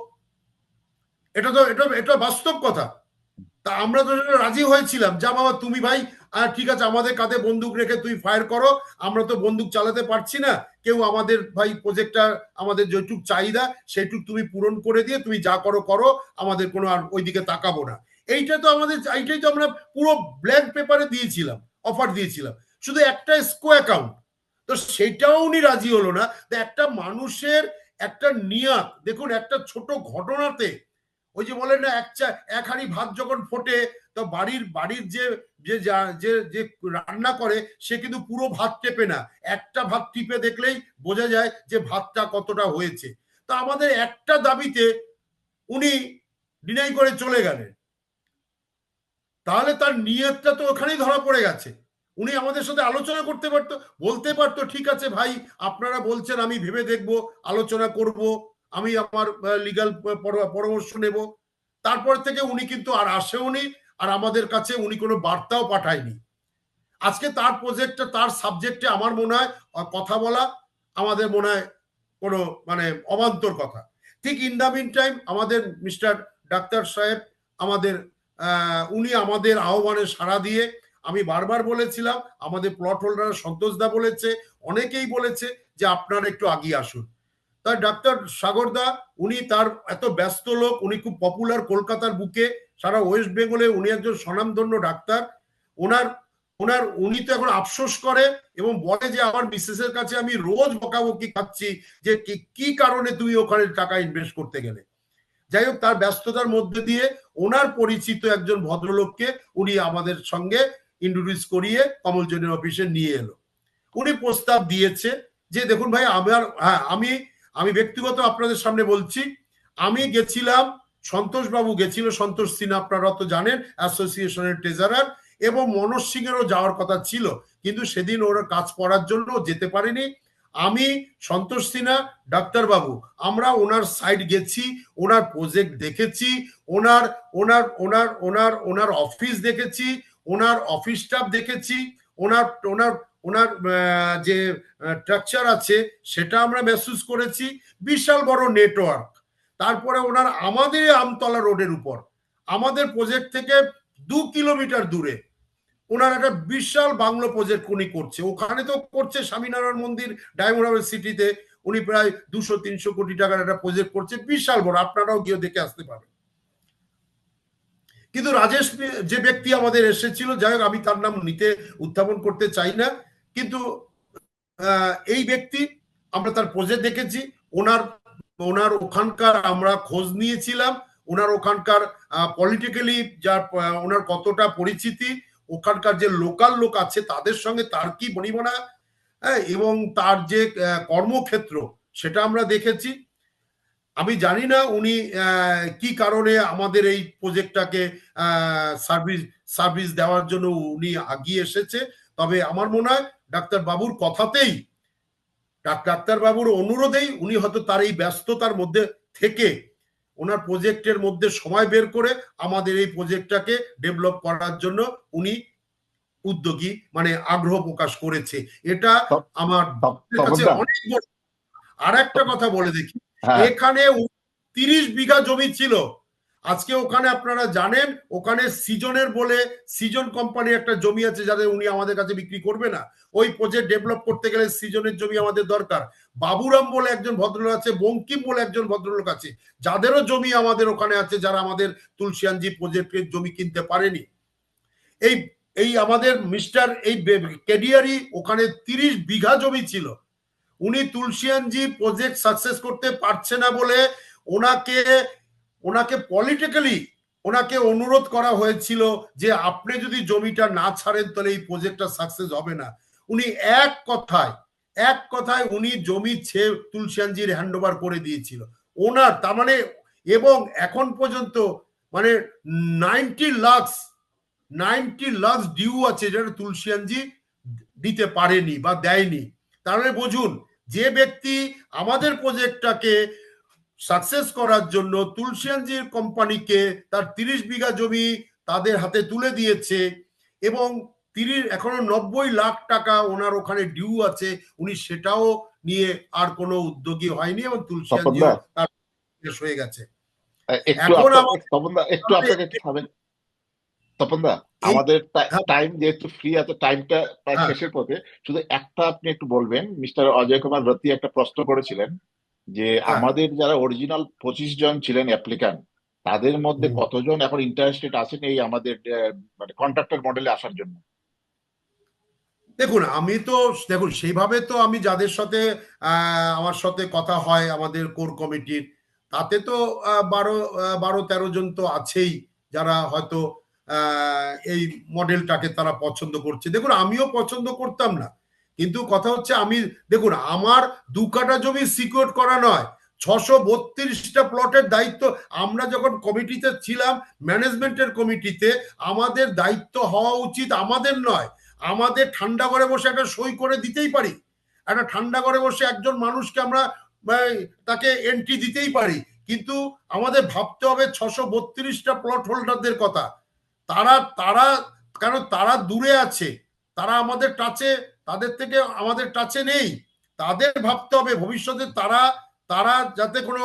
এটা বাস্তব কথা। তা আমরা তো রাজি হয়েছিলাম, যা বাবা তুমি ভাই ঠিক আছে, আমাদের কাঁধে বন্দুক রেখে তুই ফায়ার করো, আমরা তো বন্দুক চালাতে পারছি না কেউ, আমাদের ভাই প্রজেক্টটা আমাদের যেটুক চাহিদা সেইটুক তুমি পূরণ করে দিয়ে তুমি যা করো করো, আমাদের কোনো আর ওইদিকে তাকাবো না। এইটাই তো আমরা পুরো ব্ল্যাঙ্ক পেপারে দিয়েছিলাম, অফার দিয়েছিলাম, শুধু একটা স্কো অ্যাকাউন্ট। তো সেটাও উনি রাজি হলো না। তো একটা মানুষের একটা নিয়াত দেখুন, একটা ছোট ঘটনাতে ওই যে বলেন না, এক হাঁড়ি ভাত যখন ফোটে তো বাড়ির যে রান্না করে সে কিন্তু পুরো ভাত টেপে না, একটা ভাত টিপে দেখলেই বোঝা যায় যে ভাতটা কতটা হয়েছে। তো আমাদের একটা দাবিতে উনি ডিনাই করে চলে গেলেন, তাহলে তার নিয়তটা তো ওখানেই ধরা পড়ে গেছে। উনি আমাদের সাথে আলোচনা করতে পারতো, বলতে পারতো ঠিক আছে ভাই আপনারা বলছেন, আমি ভেবে দেখবো, আলোচনা করব, আমি আমার লিগ্যাল পরামর্শ নেব। তারপর থেকে উনি কিন্তু আর আসেওনি, আর আমাদের কাছে উনি কোনো বার্তাও পাঠায়নি। আজকে তার প্রজেক্টে, তার সাবজেক্টে আমার মনে হয় কথা বলা আমাদের মনে হয় কোনো মানে অবান্তর কথা। ঠিক ইন দ্য মিন টাইম আমাদের মিস্টার ডাক্তার সাহেব উনি আমাদের আহ্বানে সাড়া দিয়ে, আমি বারবার বলেছিলাম, আমাদের প্লট হোল্ডার সন্তোষদা বলেছে, অনেকেই বলেছে যে আপনারা একটু আগিয়ে আসুন। তার ডাক্তার সাগরদা, উনি তার এত ব্যস্ত লোক, উনি খুব পপুলার কলকাতার বুকে, সারা ওয়েস্ট বেঙ্গলে উনি একজন স্বনামধন্য ডাক্তার। উনি তো এখন আফসোস করে এবং বলে যে আমার মিসেসের কাছে আমি রোজ বকাবকি খাচ্ছি যে কি কারণে তুমি ওখানে টাকা ইনভেস্ট করতে গেলে। যাই হোক, তার ব্যস্ততার মধ্যে দিয়ে ওনার পরিচিত একজন ভদ্রলোককে উনি আমাদের সঙ্গে ইন্ট্রোডিউস করিয়ে কমল জৈনের অফিসে নিয়ে এলো। উনি প্রস্তাব দিয়েছে যে দেখুন ভাই, আমি ব্যক্তিগত আপনাদের সামনে বলছি, আমি গেছিলাম, সন্তোষবাবু গেছিল, সন্তোষ সিনহা আপনারা তো জানেন অ্যাসোসিয়েশনের ট্রেজারার, এবং মনোজ সিং এরও যাওয়ার কথা ছিল, কিন্তু সেদিন ওরা কাজ পড়ার জন্য যেতে পারেনি। আমি, সন্তোষ সিনহা, ডাক্তারবাবু, আমরা ওনার সাইড গেছি, ওনার প্রজেক্ট দেখেছি, ওনার ওনার ওনার ওনার ওনার অফিস দেখেছি, ওনার অফিস স্টাফ দেখেছি, ওনার ওনার ওনার যে স্ট্রাকচার আছে সেটা আমরা মেহসুস করেছি, বিশাল বড় নেটওয়ার্ক। তারপরে ওনার আমাদের আমতলা রোডের উপর, আমাদের প্রজেক্ট থেকে 2 কিলোমিটার দূরে ওনার একটা বিশাল বাংলো প্রজেক্ট উনি করছে। ওখানে তো করছে স্বামীনারায়ণ মন্দির ডায়মন্ড হারবার সিটিতে, উনি প্রায় 200-300 কোটি টাকার একটা প্রজেক্ট করছে, বিশাল বড়, আপনারাও গিয়ে দেখে আসতে পারেন। কিন্তু রাজেশ যে ব্যক্তি আমাদের এসেছিল, যাই হোক আমি তার নাম নিতে উত্থাপন করতে চাই না, কিন্তু এই ব্যক্তি, আমরা তার প্রজেক্ট দেখেছি, ওনার ওখানকার আমরা খোঁজ নিয়েছিলাম, ওনার ওখানকার পলিটিক্যালি ওনার কতটা পরিচিতি, ওখানকার যে লোকাল লোক আছে তাদের সঙ্গে তার কি বনিবনা, এবং তার যে কর্মক্ষেত্র সেটা আমরা দেখেছি। আমি জানি না উনি কি কারণে আমাদের এই প্রজেক্টটাকে সার্ভিস দেওয়ার জন্য উনি আগিয়ে এসেছে। তবে আমার মনে হয় ডাক্তার বাবুর কথাতেই, ডাক্তার বাবুর অনুরোধেই উনি হয়তো তার এই ব্যস্ততার মধ্যে থেকে ওনার প্রজেক্টের মধ্যে সময় বের করে আমাদের এই প্রজেক্টটাকে ডেভেলপ করার জন্য উনি উদ্যোগী, মানে আগ্রহ প্রকাশ করেছে। এটা আমার কাছে অনেক বড়। আর একটা কথা বলে দেখি, এখানে 30 বিঘা জমি ছিল। আজকে ওখানে আপনারা জানেন, ওখানে সিজনের বলে সিজন কোম্পানি একটা জমি আছে, যাদের উনি আমাদের কাছে বিক্রি করবে না। ওই প্রজেক্ট ডেভেলপ করতে গেলে সিজনের জমি আমাদের দরকার। বাবুরাম বলে একজন ভদ্রলোক আছে, বঙ্কিম বলে একজন ভদ্রলোক আছে, যাদেরও জমি আমাদের ওখানে আছে, যারা আমাদের তুলসিয়ানজি প্রজেক্টের জমি কিনতে পারেনি। এই আমাদের মিস্টার কেডিয়ারি, ওখানে 30 বিঘা জমি ছিল। উনি তুলসিয়ানজি প্রজেক্ট সাকসেস করতে পারছে না বলে ওনাকে পলিটিক্যালি ওনাকে অনুরোধ করা হয়েছিল যে আপনি যদি জমিটা না ছাড়েন তাহলে এই প্রজেক্টটা সাকসেস হবে না। উনি এক কথায় উনি জমি তুলসিয়ানজির হ্যান্ডওভার করে দিয়েছিল ওনার, তার মানে, এবং এখন পর্যন্ত মানে 90 লাখ ডিউ আছে, যেটা তুলসিয়ানজি দিতে পারেনি বা দেয়নি। তাহলে বুঝুন, যে ব্যক্তি আমাদের প্রজেক্টটাকে সাকসেস করার জন্য তুলসিয়ানজির কোম্পানিকে তার 30 বিঘা জমি তাদের হাতে তুলে দিয়েছে, এবং এখনো 90 লাখ টাকা ওনার ওখানে ডিউ আছে, উনি সেটাও নিয়ে আর কোনো উদ্যোগী হয়নি এবং তুলসিয়ান তপন জিও দা তার শেষ হয়ে গেছে। একটু এখন আপনার আমাদের তপন দা একটু আপনাকে একটু থামেন তপন দা, এই আমাদের হ্যাঁ টাইম যেহেতু ফ্রি আছে, টাইমটা প্রায় হ্যাঁ শেষের পথে, শুধু একটা আপনি একটু বলবেন। মিস্টার অজয় কুমার রতি একটা প্রশ্ন করেছিলেন যে হ্যাঁ আমাদের যারা অরিজিনাল 25 জন ছিলেন অ্যাপ্লিক্যান্ট, তাদের মধ্যে হুম। কতজন এখন ইন্টারেস্টেড আছেন এই আমাদের মানে কন্ট্রাক্টর মডেলে আসার জন্য? দেখুন আমি তো দেখুন সেইভাবে তো আমি যাদের সাথে আমার সাথে কথা হয় আমাদের কোর কমিটির, তাতে তো 12-13 জন তো আছেই যারা হয়তো এই মডেলটাকে তারা পছন্দ করছে। দেখুন আমিও পছন্দ করতাম না, কিন্তু কথা হচ্ছে আমি দেখুন আমার 2 কাঠা জমি সিকিউর করা নয়, 632টা প্লটের দায়িত্ব। আমরা যখন কমিটিতে ছিলাম, ম্যানেজমেন্টের কমিটিতে, আমাদের দায়িত্ব হওয়া উচিত আমাদের নয়, আমাদের ঠান্ডা ঘরে বসে একটা সই করে দিতেই পারি, একটা ঠান্ডা ঘরে বসে একজন মানুষকে আমরা তাকে এন্ট্রি দিতেই পারি, কিন্তু আমাদের ভাবতে হবে 632টা প্লট হোল্ডারদের কথা। তারা তারা কারণ তারা দূরে আছে, তারা আমাদের টাচে, তাদের থেকে আমাদের টাচে নেই। তাদের ভাবতে হবে ভবিষ্যতে তারা তারা যাতে কোনো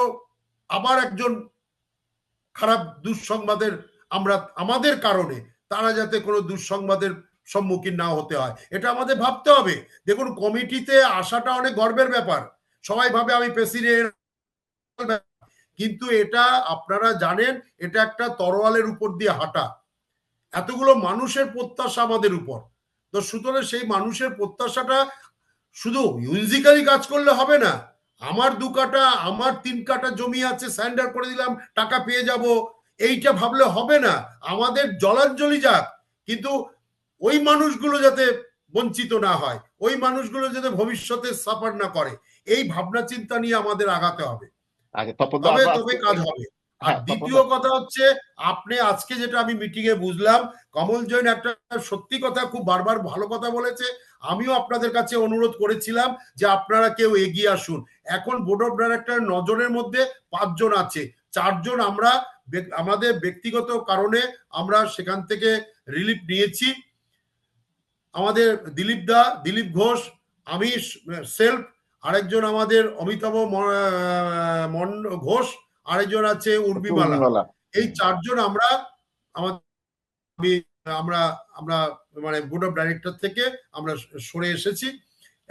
আবার একজন খারাপ দুঃসংবাদের আমরা আমাদের কারণে তারা যাতে কোনো দুঃসংবাদের সম্মুখীন না হতে হয়, এটা আমাদের ভাবতে হবে। দেখুন কমিটিতে আসাটা অনেক গর্বের ব্যাপার, সবাই ভাবে আমি প্রেসিডেন্ট, কিন্তু এটা আপনারা জানেন এটা একটা তরোয়ালের উপর দিয়ে হাঁটা। এতগুলো মানুষের প্রত্যাশা আমাদের উপর, তো সুতরাং সেই মানুষের প্রত্যাশাটা শুধু মিউজিক্যালি কাজ করলে হবে না। আমার 2 কাঠা আমার 3 কাঠা জমি আছে, স্যান্ডার করে দিলাম টাকা পেয়ে যাব, এইটা ভাবলে হবে না। আমাদের জলাঞ্জলি যাক, কিন্তু ওই মানুষগুলো যাতে বঞ্চিত না হয়, ওই মানুষগুলো যাতে ভবিষ্যতে সাফার না করে, এই ভাবনা চিন্তা নিয়ে আমাদের আগাতে হবে, আচ্ছা তপন দা, তবে আমরা তবে আজকে কাজ হবে। আর হ্যাঁ তপন দ্বিতীয় দা, কথা হচ্ছে, আপনি আজকে যেটা আমি মিটিং এ বুঝলাম, কমল জৈন একটা সত্যি কথা খুব বারবার ভালো কথা বলেছে। আমিও আপনাদের কাছে অনুরোধ করেছিলাম যে আপনারা কেউ এগিয়ে আসুন। এখন বোর্ড অফ ডাইরেক্টর 9 জনের মধ্যে 5 জন আছে, 4 জন আমরা আমাদের ব্যক্তিগত কারণে আমরা সেখান থেকে রিলিফ নিয়েছি। আমাদের দিলীপ ঘোষ, আমি সেলফ, আরেকজন আমাদের অমিতাভ ঘোষ, আরেকজন আছে উর্মিমালা। উর্মিমালা। এই 4 জন আমরা আমরা আমরা মানে বোর্ড অফ ডাইরেক্টর থেকে আমরা সরে এসেছি।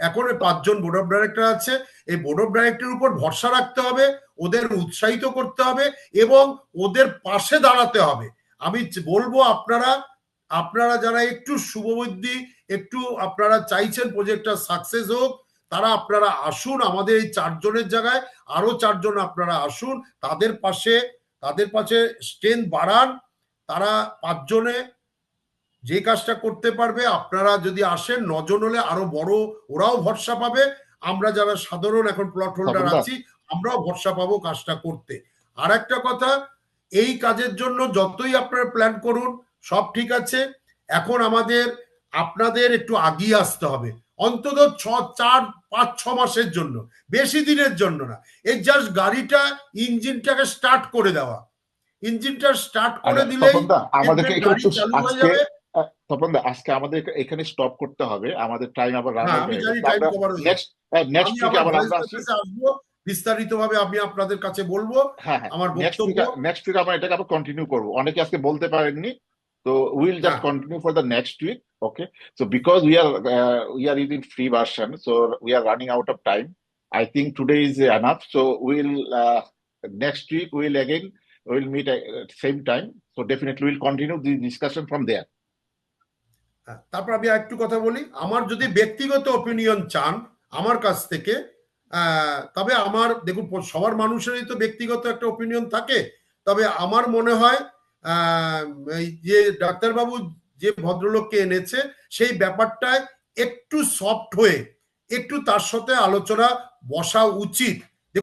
এখন 5 জন বোর্ড অফ ডাইরেক্টর আছে। এই বোর্ড অফ ডাইরেক্টরের উপর ভরসা রাখতে হবে, ওদের উৎসাহিত করতে হবে এবং ওদের পাশে দাঁড়াতে হবে। আমি বলবো আপনারা যারা একটু শুভবুদ্ধি, একটু আপনারা চাইছেন প্রজেক্টটা সাকসেস হোক, তারা আপনারা আসুন আমাদের এই 4 জনের জায়গায় আরো 4 জন আপনারা আসুন, তাদের পাশে স্ট্রেংথ বাড়ান। তারা 5 জনে যে কাজটা করতে পারবে, আপনারা যদি আসেন 9 জন হলে আরো বড়, ওরাও ভরসা পাবে। আমরা যারা সাধারণ এখন প্লট হোল্ডার তপন দা, আছি, আমরাও ভরসা পাবো কাজটা করতে। আর একটা কথা, এই কাজের জন্য যতই আপনারা প্ল্যান করুন সব ঠিক আছে, এখন আপনাদের একটু আগিয়ে আসতে হবে, অন্তত 4-5-6 মাসের জন্য, বেশি দিনের জন্য না। এই জাস্ট গাড়িটা ইঞ্জিনটাকে স্টার্ট করে দেওয়া, ইঞ্জিনটা স্টার্ট করে আচ্ছা দিলেই তপন দা, আমাদেরকে দেখবেন এখানে গাড়ি একটু চালু হয়ে আজকে যাবে। তপন দা, আজকে আমাদের এখানে স্টপ করতে হবে, আমাদের টাইম আবার রান হ্যাঁ আউট আমি হয়ে জানি গেছে। টাইম আমরা কভার হয়ে যাবে। নেক্সট আমি উইকে আবার আবার ভয়েস আমরা আসছি। মেসেজে আসবো, বিস্তারিতভাবে আমি আপনাদের কাছে বলবো হ্যাঁ আমার নেক্সট বক্তব্য। উইকে আমরা এটাকে আবার কন্টিনিউ করবো, অনেকে আজকে বলতে পারেননি, তো উইল জাস্ট হ্যাঁ continue for the next week. Okay, so because we are using free version, so we are running out of time. I think today is enough, so next week we'll meet at same time, so definitely we'll continue the discussion from there. হ্যাঁ, তারপর আমি একটু কথা বলি। আমার যদি ব্যক্তিগত ওপিনিয়ন চান আমার কাছ থেকে, তবে দেখুন সবার মানুষেরই তো ব্যক্তিগত একটা ওপিনিয়ন থাকে, তবে আমার মনে হয় এই যে ডাক্তারবাবু যে ভদ্রলোককে এনেছে, সেই ব্যাপারটায় একটু সফট হয়ে একটু তার সাথে আলোচনা বসা উচিত।